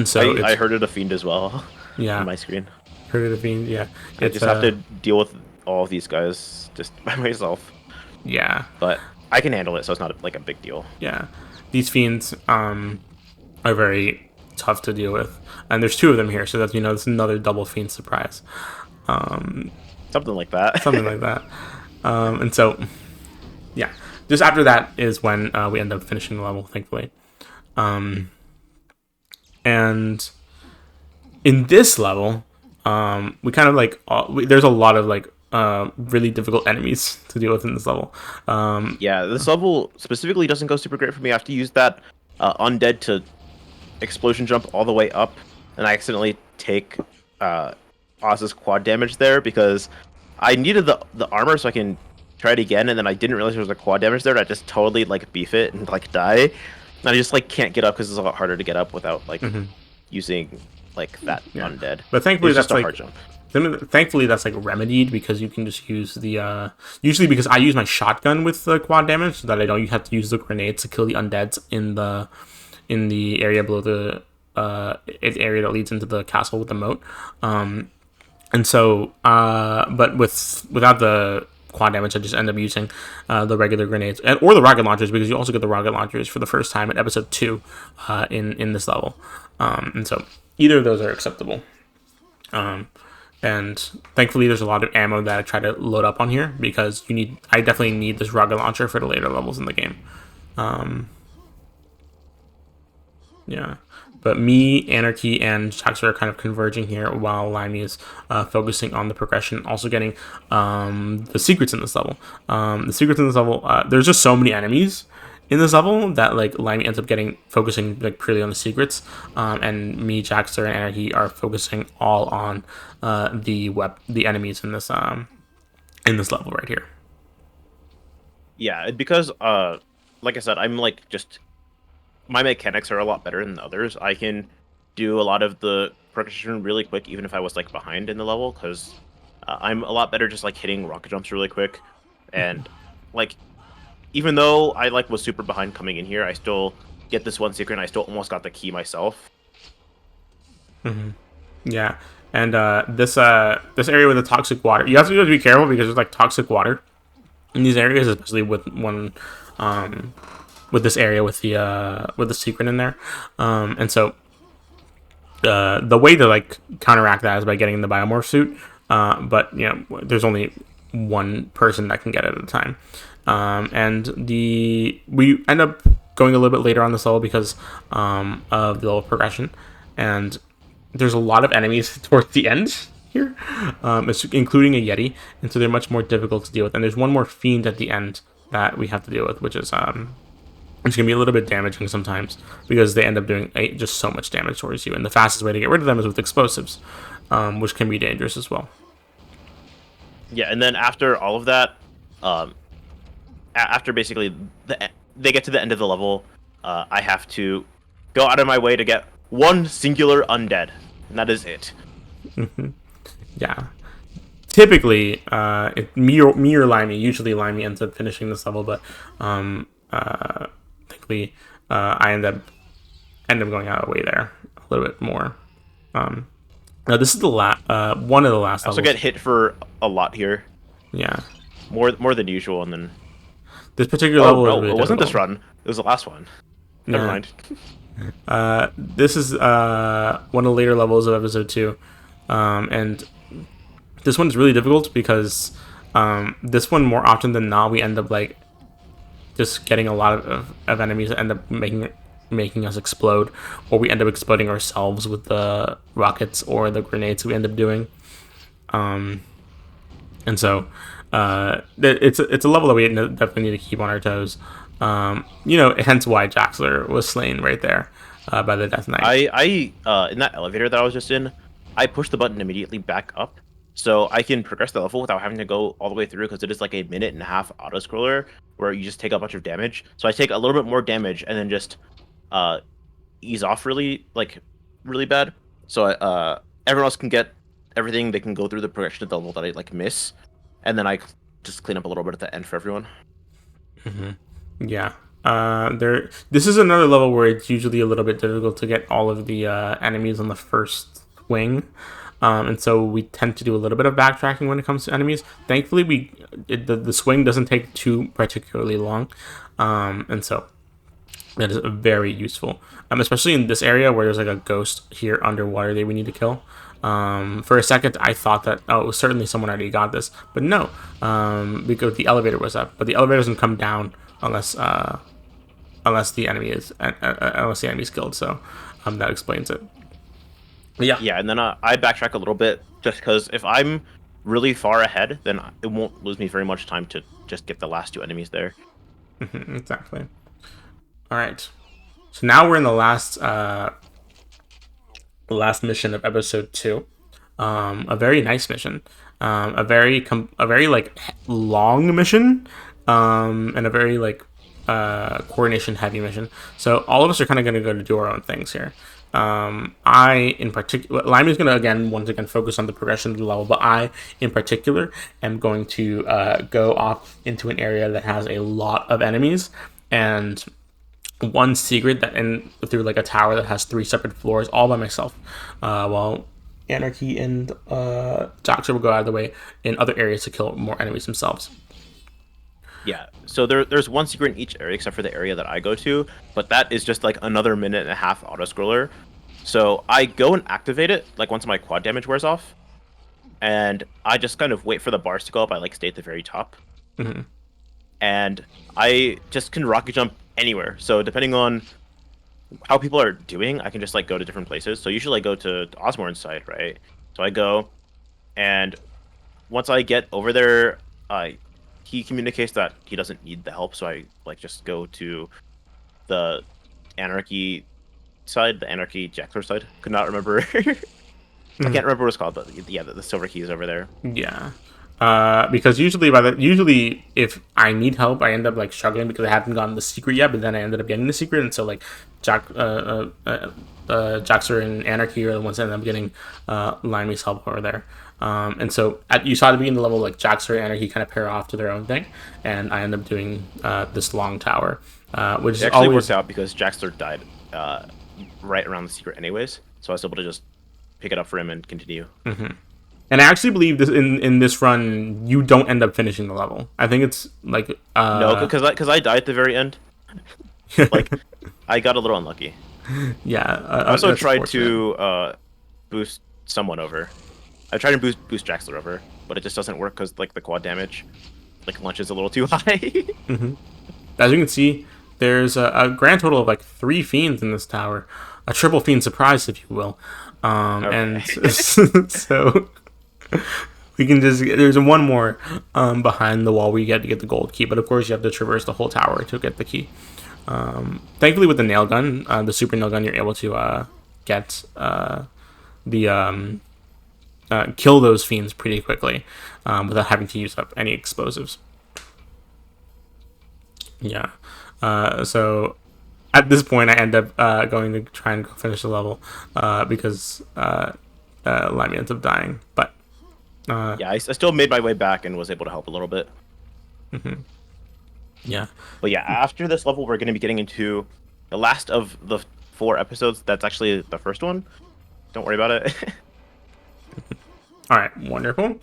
[SPEAKER 1] so
[SPEAKER 2] I heard it a fiend as well.
[SPEAKER 1] Yeah,
[SPEAKER 2] on my screen.
[SPEAKER 1] Heard of the fiend. Yeah,
[SPEAKER 2] I just have to deal with all of these guys just by myself.
[SPEAKER 1] Yeah,
[SPEAKER 2] but I can handle it, so it's not like a big deal.
[SPEAKER 1] Yeah, these fiends are very tough to deal with, and there's 2 of them here, so that's it's another double fiend surprise.
[SPEAKER 2] Something like that.
[SPEAKER 1] Something like that. And so, yeah, just after that is when we end up finishing the level, thankfully. And in this level, we kind of like there's a lot of like really difficult enemies to deal with in this level.
[SPEAKER 2] Yeah, this level specifically doesn't go super great for me. I have to use that undead to explosion jump all the way up, and I accidentally take Oz's quad damage there because I needed the armor so I can try it again, and then I didn't realize there was a quad damage there. And I just totally like beef it and like die, and I just like can't get up because it's a lot harder to get up without like using like that undead.
[SPEAKER 1] But thankfully that's
[SPEAKER 2] just a
[SPEAKER 1] like
[SPEAKER 2] hard jump.
[SPEAKER 1] Thankfully that's like remedied, because you can just use the usually, because I use my shotgun with the quad damage, so that I don't have to use the grenades to kill the undeads in the area below the area that leads into the castle with the moat. And so but without the quad damage, I just end up using the regular grenades or the rocket launchers, because you also get the rocket launchers for the first time at episode 2 in this level. And so either of those are acceptable. And thankfully there's a lot of ammo that I try to load up on here, because I definitely need this rocket launcher for the later levels in the game. Yeah, but me, Anarchy, and Jaxer are kind of converging here, while Limey is focusing on the progression, also getting the secrets in this level. The secrets in this level, there's just so many enemies in this level that like Limey ends up focusing like purely on the secrets, and me, Jaxer, and Anarchy are focusing all on the enemies in this level right here.
[SPEAKER 2] Yeah, because like I said, I'm like just my mechanics are a lot better than others. I can do a lot of the progression really quick, even if I was like behind in the level, because I'm a lot better just like hitting rocket jumps really quick, and like even though I like was super behind coming in here, I still get this one secret, and I still almost got the key myself.
[SPEAKER 1] Yeah, and this area with the toxic water, you have to be careful, because there's like toxic water in these areas, especially with with this area with the secret in there, and so the way to like counteract that is by getting the biomorph suit, but there's only one person that can get it at a time, and we end up going a little bit later on this level because of the level progression, and there's a lot of enemies towards the end here, including a Yeti, and so they're much more difficult to deal with, and there's one more fiend at the end that we have to deal with, which is it's going to be a little bit damaging sometimes, because they end up doing just so much damage towards you. And the fastest way to get rid of them is with explosives, which can be dangerous as well.
[SPEAKER 2] Yeah, and then after all of that, after basically they get to the end of the level, I have to go out of my way to get one singular undead, and that is it.
[SPEAKER 1] Yeah. typically, me or Limey. Usually, Limey ends up finishing this level, but thankfully, I end up going out of the way there a little bit more. Now this is the one of the last
[SPEAKER 2] I also
[SPEAKER 1] levels.
[SPEAKER 2] get hit for a lot here.
[SPEAKER 1] Yeah,
[SPEAKER 2] More than usual, and then
[SPEAKER 1] this particular level is
[SPEAKER 2] no,
[SPEAKER 1] really
[SPEAKER 2] it wasn't this
[SPEAKER 1] difficult.
[SPEAKER 2] run. It was the last one. Never mind.
[SPEAKER 1] This is one of the later levels of episode 2, and this one's really difficult because this one more often than not we end up like just getting a lot of enemies that end up making us explode, or we end up exploding ourselves with the rockets or the grenades we end up doing. And so it's a level that we definitely need to keep on our toes. Hence why Jaxler was slain right there by the Death Knight.
[SPEAKER 2] I in that elevator that I was just in, I pushed the button immediately back up, so I can progress the level without having to go all the way through, because it is like a minute and a half auto scroller where you just take a bunch of damage. So I take a little bit more damage and then just ease off really bad. So everyone else can get everything. They can go through the progression of the level that I miss, and then I just clean up a little bit at the end for everyone.
[SPEAKER 1] Yeah. This is another level where it's usually a little bit difficult to get all of the enemies on the first swing. And so we tend to do a little bit of backtracking when it comes to enemies. Thankfully, the swing doesn't take too particularly long. And so that is very useful. Especially in this area where there's like a ghost here underwater that we need to kill. For a second, I thought that certainly someone already got this, but no, because the elevator was up. But the elevator doesn't come down unless the enemy is killed. So that explains it. But
[SPEAKER 2] yeah, and then I backtrack a little bit just because if I'm really far ahead, then it won't lose me very much time to just get the last 2 enemies there.
[SPEAKER 1] Exactly. All right. So now we're in the last mission of episode 2. A very nice mission. A very long mission. And a very coordination heavy mission. So all of us are kind of going to go to do our own things here. I in particular, Lime is going to once again focus on the progression of the level, but I in particular am going to go off into an area that has a lot of enemies and one secret through like a tower that has 3 separate floors all by myself, while Anarchy and Doctor will go out of the way in other areas to kill more enemies themselves.
[SPEAKER 2] Yeah, so there's one secret in each area except for the area that I go to, but that is just like another minute and a half auto scroller. So I go and activate it once my quad damage wears off, and I just kind of wait for the bars to go up. I stay at the very top, and I just can rocket jump anywhere. So depending on how people are doing, I can just go to different places. So usually I go to Osborne's side, right? So I go, and once I get over there, he communicates that he doesn't need the help. So I just go to the Anarchy side, the Anarchy Jaxler side. Could not remember. I can't remember what it's called, but yeah, the silver key is over there.
[SPEAKER 1] Yeah. Because usually if I need help, I end up struggling because I haven't gotten the secret yet. But then I ended up getting the secret, and so Jaxer and Anarchy are the ones that end up getting Limey's help over there. And so you saw at the beginning of the level, Jaxer and Anarchy kind of pair off to their own thing, and I end up doing this long tower, which
[SPEAKER 2] it actually worked out because Jaxer died right around the secret, anyways. So I was able to just pick it up for him and continue.
[SPEAKER 1] And I actually believe this in this run, you don't end up finishing the level. I think it's
[SPEAKER 2] no, because I died at the very end. I got a little unlucky.
[SPEAKER 1] Yeah.
[SPEAKER 2] I also tried to boost someone over. I tried to boost Jaxler over, but it just doesn't work because the quad damage launches a little too high.
[SPEAKER 1] As you can see, there's a grand total of 3 fiends in this tower, a triple fiend surprise, if you will.
[SPEAKER 2] Okay.
[SPEAKER 1] And so we can there's one more behind the wall where you get to get the gold key, but of course you have to traverse the whole tower to get the key. Thankfully, with the nail gun, the super nail gun, you're able to get kill those fiends pretty quickly without having to use up any explosives. Yeah. So at this point, I end up going to try and finish the level because Limey ends up dying. But Uh,
[SPEAKER 2] Yeah, I still made my way back and was able to help a little bit.
[SPEAKER 1] yeah.
[SPEAKER 2] But yeah, after this level, we're going to be getting into the last of the 4 episodes. That's actually the first one. Don't worry about it.
[SPEAKER 1] All right. Wonderful.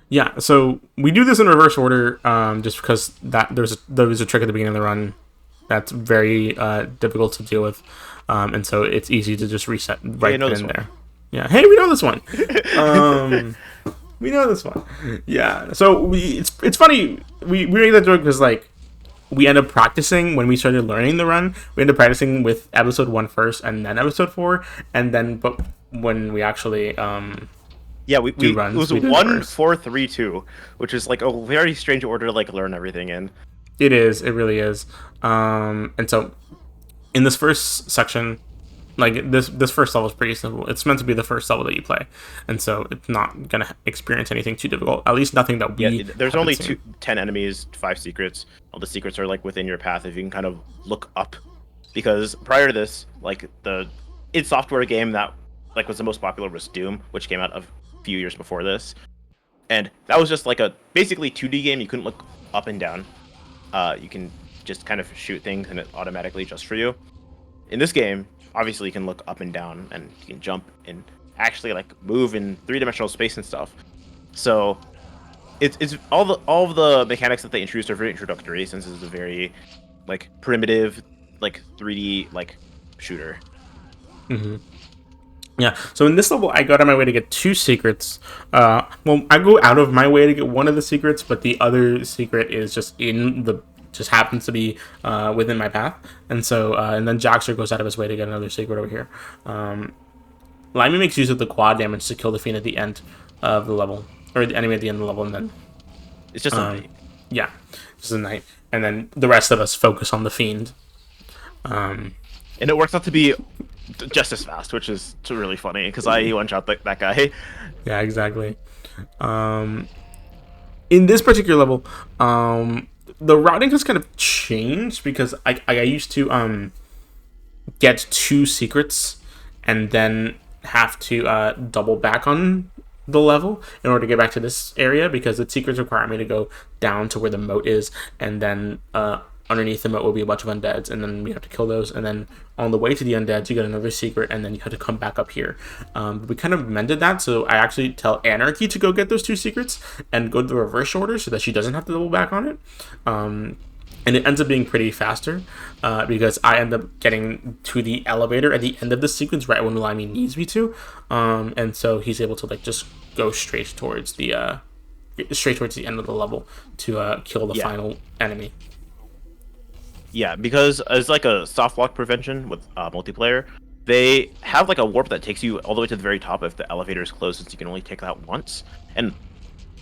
[SPEAKER 1] Yeah. So we do this in reverse order, just because that there was a trick at the beginning of the run that's very difficult to deal with, and so it's easy to just reset
[SPEAKER 2] Hey, I
[SPEAKER 1] right
[SPEAKER 2] know
[SPEAKER 1] then
[SPEAKER 2] this
[SPEAKER 1] and
[SPEAKER 2] one.
[SPEAKER 1] there. Yeah. Hey, we know this one. We know this one. Yeah. So it's funny. We made that joke because like we end up practicing when we started learning the run. We end up practicing with episode 1 first, and then episode 4, and then but when we actually
[SPEAKER 2] Yeah,
[SPEAKER 1] do
[SPEAKER 2] it
[SPEAKER 1] runs,
[SPEAKER 2] was
[SPEAKER 1] we do it
[SPEAKER 2] one
[SPEAKER 1] reverse.
[SPEAKER 2] four three two, which is like a very strange order to like learn everything in.
[SPEAKER 1] It is. It really is. And so in this first section, like this first level is pretty simple. It's meant to be the first level that you play, and so it's not gonna experience anything too difficult. At least nothing that
[SPEAKER 2] Yeah,
[SPEAKER 1] we
[SPEAKER 2] there's
[SPEAKER 1] haven't
[SPEAKER 2] only
[SPEAKER 1] seen.
[SPEAKER 2] 10 enemies, 5 secrets. All the secrets are like within your path if you can kind of look up. Because prior to this, like the id Software game that like was the most popular was Doom, which came out a few years before this. And that was just like a basically 2D game. You couldn't look up and down. You can just kind of shoot things and it automatically adjusts for you. In this game, obviously you can look up and down and you can jump and actually like move in 3-dimensional space and stuff. So it's all of the mechanics that they introduced are very introductory since it's a very like primitive like 3D like shooter.
[SPEAKER 1] Yeah. So in this level, I go out of my way to get 2 secrets. Well, I go out of my way to get one of the secrets, but the other secret is just happens to be within my path, and so and then Joxer goes out of his way to get another secret over here. Limey makes use of the quad damage to kill the fiend at the end of the level, or the enemy at the end of the level, and then
[SPEAKER 2] It's just a night.
[SPEAKER 1] yeah, just a knight, and then the rest of us focus on the fiend.
[SPEAKER 2] And it works out to be just as fast, which is really funny because I one shot that guy.
[SPEAKER 1] Yeah, exactly. In this particular level, the routing has kind of changed because I used to get 2 secrets and then have to double back on the level in order to get back to this area because the secrets require me to go down to where the moat is, and then underneath the moat will be a bunch of undeads, and then we have to kill those, and then on the way to the undeads you get another secret, and then you have to come back up here. We kind of mended that, so I actually tell Anarchy to go get those 2 secrets and go to the reverse order so that she doesn't have to double back on it. And it ends up being pretty faster because I end up getting to the elevator at the end of the sequence right when Limey needs me to, and so he's able to like just go straight towards the end of the level to kill the
[SPEAKER 2] Yeah,
[SPEAKER 1] final enemy.
[SPEAKER 2] yeah, because as like a soft lock prevention with multiplayer, they have like a warp that takes you all the way to the very top if the elevator is closed, since you can only take that once. And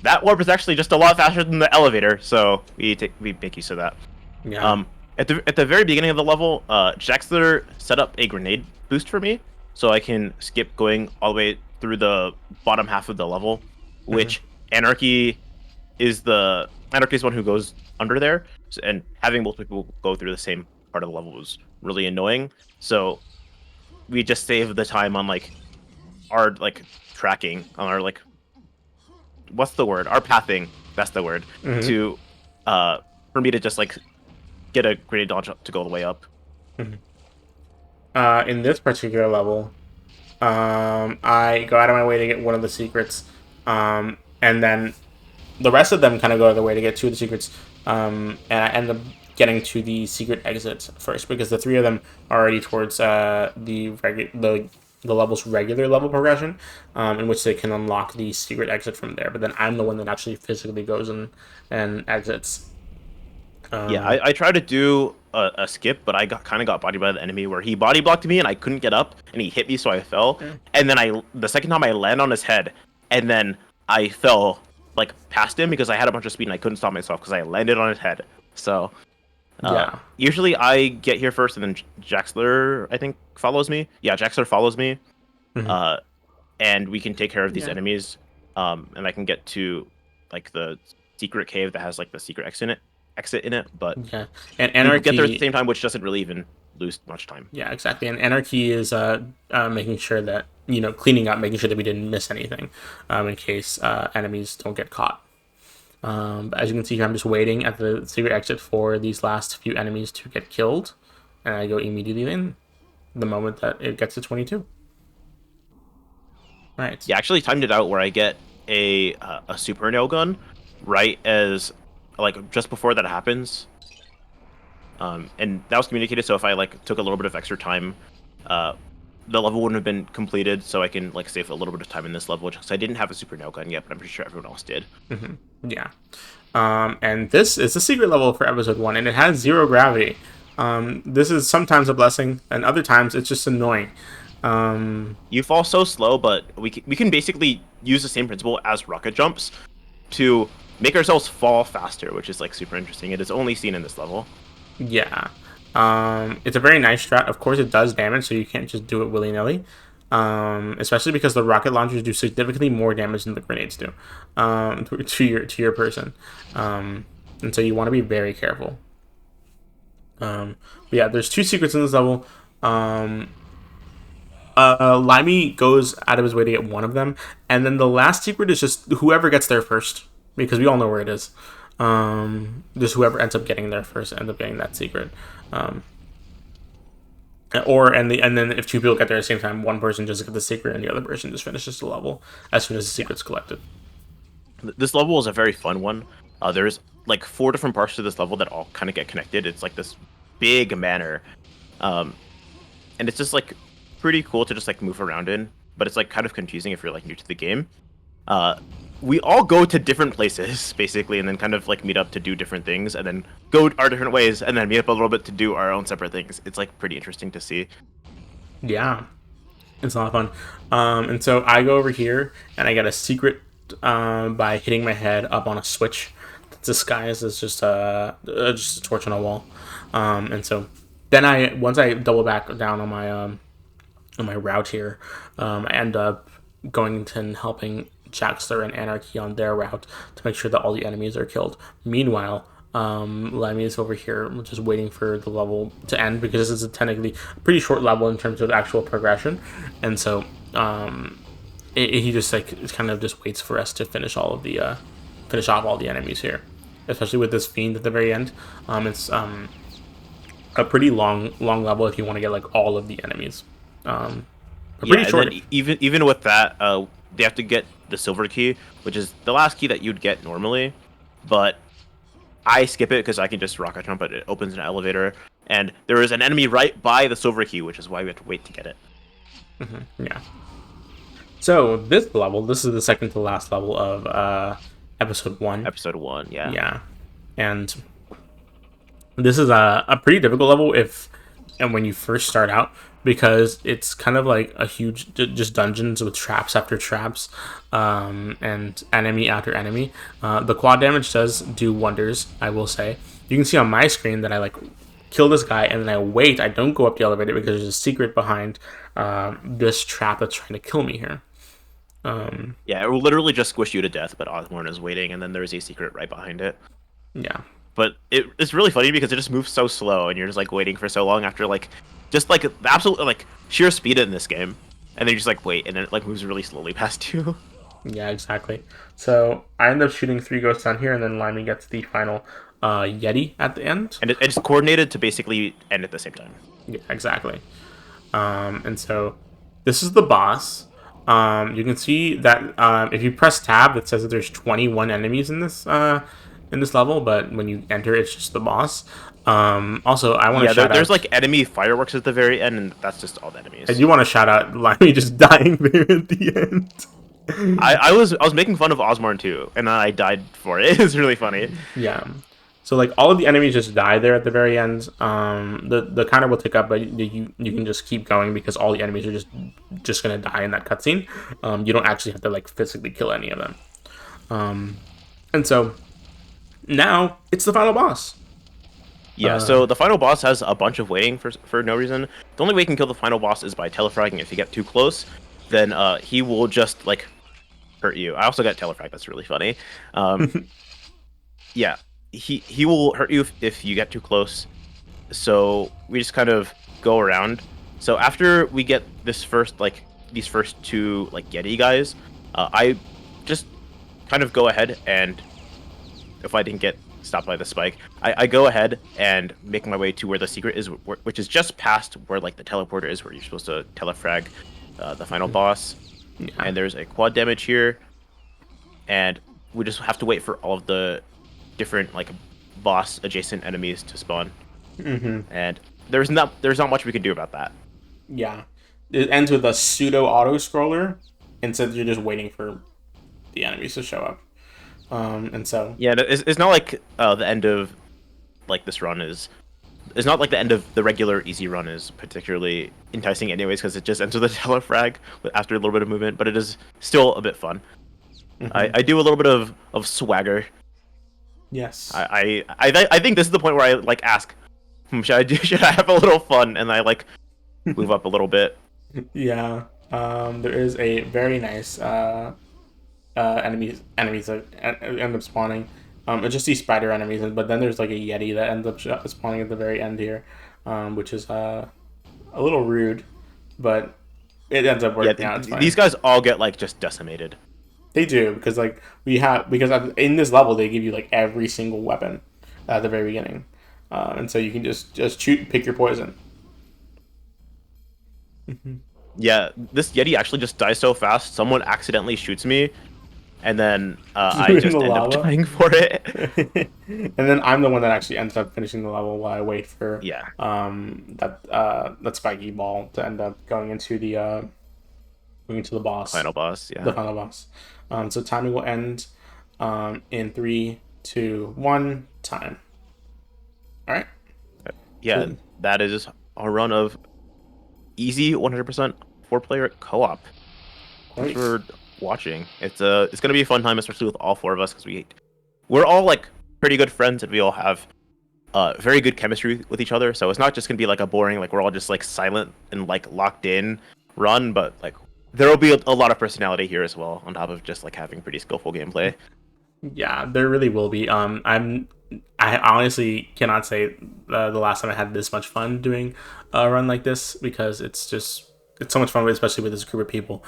[SPEAKER 2] that warp is actually just a lot faster than the elevator, so we make use of that.
[SPEAKER 1] Yeah.
[SPEAKER 2] At the very beginning of the level, Jaxler set up a grenade boost for me, so I can skip going all the way through the bottom half of the level, which Anarchy is one who goes under there, and having multiple people go through the same part of the level was really annoying. So we just save the time on like our like tracking on our like what's the word? Our pathing. That's the word. To for me to just like get a grenade launch up to go all the way up.
[SPEAKER 1] In this particular level, I go out of my way to get one of the secrets, and then the rest of them kind of go out of the way to get 2 of the secrets, and I end up getting to the secret exit first because the 3 of them are already towards the level's regular level progression, in which they can unlock the secret exit from there. But then I'm the one that actually physically goes and exits.
[SPEAKER 2] Yeah, I tried to do a skip, but I kind of got bodied by the enemy where he body blocked me and I couldn't get up, and he hit me, so I fell. And then the second time I land on his head, and then I fell like past him because I had a bunch of speed and I couldn't stop myself because I landed on his head. So
[SPEAKER 1] Yeah.
[SPEAKER 2] usually I get here first, and then Jaxler I think follows me. Yeah, Jaxler follows me, uh, and we can take care of these
[SPEAKER 1] Yeah.
[SPEAKER 2] enemies. And I can get to like the secret cave that has like the secret exit in it. But
[SPEAKER 1] Yeah. And
[SPEAKER 2] we get there at the
[SPEAKER 1] Anarchy.
[SPEAKER 2] same time, which doesn't really even lose much time.
[SPEAKER 1] Yeah, exactly. And anarchy is making sure that cleaning up, making sure that we didn't miss anything, in case enemies don't get caught. As you can see here, I'm just waiting at the secret exit for these last few enemies to get killed, and I go immediately in the moment that it gets to 22. Right.
[SPEAKER 2] Yeah, I actually timed it out where I get a super nail gun right as like just before that happens. And that was communicated, so if I like took a little bit of extra time, uh, the level wouldn't have been completed, so I can like save a little bit of time in this level, because I didn't have a super nail gun yet, but I'm pretty sure everyone else did.
[SPEAKER 1] Yeah. And this is the secret level for episode 1, and it has 0 gravity. This is sometimes a blessing, and other times it's just annoying.
[SPEAKER 2] You fall so slow, but we can basically use the same principle as rocket jumps to make ourselves fall faster, which is like super interesting. It is only seen in this level.
[SPEAKER 1] Yeah. It's a very nice strat. Of course, it does damage, so you can't just do it willy nilly. Especially because the rocket launchers do significantly more damage than the grenades do to your person. And so you want to be very careful. But yeah, there's 2 secrets in this level. Limey goes out of his way to get one of them, and then the last secret is just whoever gets there first, because we all know where it is. Just whoever ends up getting there first ends up getting that secret. And then if 2 people get there at the same time, one person just gets the secret and the other person just finishes the level as soon as the secret's collected.
[SPEAKER 2] This level is a very fun one. There's like 4 different parts to this level that all kind of get connected. It's like this big manor, and it's just like pretty cool to just like move around in. But it's like kind of confusing if you're like new to the game. We all go to different places basically, and then kind of like meet up to do different things, and then go our different ways, and then meet up a little bit to do our own separate things. It's like pretty interesting to see.
[SPEAKER 1] Yeah, it's a lot of fun. And so I go over here and I get a secret by hitting my head up on a switch that's disguised as just a torch on a wall. And so then once I double back down on my route here, I end up going and helping Jackster and Anarchy on their route to make sure that all the enemies are killed. Meanwhile, Lemmy is over here just waiting for the level to end, because this is technically a pretty short level in terms of actual progression, and so he just like kind of just waits for us to finish off all the enemies here, especially with this fiend at the very end. It's a pretty long level if you want to get like all of the enemies. Pretty short.
[SPEAKER 2] Even with that, they have to get the silver key, which is the last key that you'd get normally, but I skip it because I can just rocket jump it. It opens an elevator, and there is an enemy right by the silver key, which is why we have to wait to get it.
[SPEAKER 1] Yeah. So this is the second to last level of episode 1.
[SPEAKER 2] Episode 1, yeah.
[SPEAKER 1] Yeah, and this is a pretty difficult level and when you first start out, because it's kind of like a huge just dungeons with traps after traps, and enemy after enemy. The quad damage does do wonders, I will say. You can see on my screen that I like kill this guy and then I wait. I don't go up the elevator because there's a secret behind this trap that's trying to kill me here.
[SPEAKER 2] Yeah, it will literally just squish you to death, but Osborne is waiting, and then there's a secret right behind it.
[SPEAKER 1] Yeah.
[SPEAKER 2] But it's really funny because it just moves so slow, and you're just like waiting for so long after like just like the absolute like sheer speed in this game, and then you just like wait, and then it like moves really slowly past you.
[SPEAKER 1] Yeah, exactly. So I end up shooting 3 ghosts down here, and then Limey gets the final Yeti at the end.
[SPEAKER 2] And it's coordinated to basically end at the same time.
[SPEAKER 1] Yeah, exactly. And so this is the boss. You can see that if you press tab, it says that there's 21 enemies in this level, but when you enter, it's just the boss. Also, I want to shout out.
[SPEAKER 2] There's like enemy fireworks at the very end, and that's just all the enemies.
[SPEAKER 1] I do want to shout out Limey just dying there at the end.
[SPEAKER 2] I was making fun of Osborne too, and I died for it. It was really funny.
[SPEAKER 1] Yeah. So like all of the enemies just die there at the very end. The counter will tick up, but you can just keep going because all the enemies are just gonna die in that cutscene. You don't actually have to like physically kill any of them. And so now it's the final boss.
[SPEAKER 2] Yeah, so the final boss has a bunch of waiting for no reason. The only way you can kill the final boss is by telefragging. If you get too close, then he will just like hurt you. I also got telefrag. That's really funny. Yeah, he will hurt you if you get too close. So we just kind of go around. So after we get this first like these first two like Yeti guys, I just kind of go ahead and if I didn't get stopped by the spike, I go ahead and make my way to where the secret is, which is just past where like the teleporter is, where you're supposed to telefrag the final boss.
[SPEAKER 1] Yeah.
[SPEAKER 2] And there's a quad damage here, and we just have to wait for all of the different like boss adjacent enemies to spawn.
[SPEAKER 1] Mm-hmm.
[SPEAKER 2] And there's not much we can do about that.
[SPEAKER 1] Yeah. It ends with a pseudo auto scroller instead you're just waiting for the enemies to show up. And so
[SPEAKER 2] Yeah, it's not like the end of like this run is. It's not like the end of the regular easy run is particularly enticing, anyways, because it just ends with a telefrag after a little bit of movement. But it is still a bit fun. I do a little bit of swagger.
[SPEAKER 1] yes.
[SPEAKER 2] I think this is the point where I like ask, should I have a little fun? And I like move up a little bit.
[SPEAKER 1] Yeah. There is a very nice enemies that end up spawning. It's just these spider enemies, but then there's like a yeti that ends up spawning at the very end here, which is a little rude, but it ends up
[SPEAKER 2] Yeah,
[SPEAKER 1] working out. It's
[SPEAKER 2] these
[SPEAKER 1] fine.
[SPEAKER 2] guys all get like just decimated.
[SPEAKER 1] They do because like in this level they give you like every single weapon at the very beginning, and so you can just shoot and pick your poison.
[SPEAKER 2] Yeah, this Yeti actually just dies so fast. Someone accidentally shoots me, and then I
[SPEAKER 1] In the
[SPEAKER 2] just end up
[SPEAKER 1] lava.
[SPEAKER 2] dying for it.
[SPEAKER 1] And then I'm the one that actually ends up finishing the level while I wait for
[SPEAKER 2] Yeah,
[SPEAKER 1] that spiky ball to end up going into the boss,
[SPEAKER 2] final boss.
[SPEAKER 1] the
[SPEAKER 2] Yeah,
[SPEAKER 1] final boss. So timing will end in three, two, one, time. All right,
[SPEAKER 2] yeah.
[SPEAKER 1] cool,
[SPEAKER 2] That is a run of easy 100% four-player co-op. Thanks
[SPEAKER 1] great.
[SPEAKER 2] for watching. It's gonna be a fun time, especially with all four of us, because we're all like pretty good friends, and we all have very good chemistry with each other. So it's not just gonna be like a boring like we're all just like silent and like locked in run, but like there will be a lot of personality here as well, on top of just like having pretty skillful gameplay.
[SPEAKER 1] Yeah, there really will be. I honestly cannot say the last time I had this much fun doing a run like this because it's so much fun, especially with this group of people,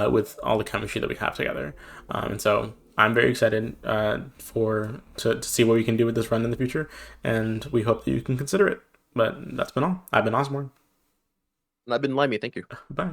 [SPEAKER 1] with all the chemistry that we have together. And so I'm very excited to see what we can do with this run in the future, and we hope that you can consider it. But that's been all. I've been Osborne.
[SPEAKER 2] And I've been Limey. Thank you.
[SPEAKER 1] Bye.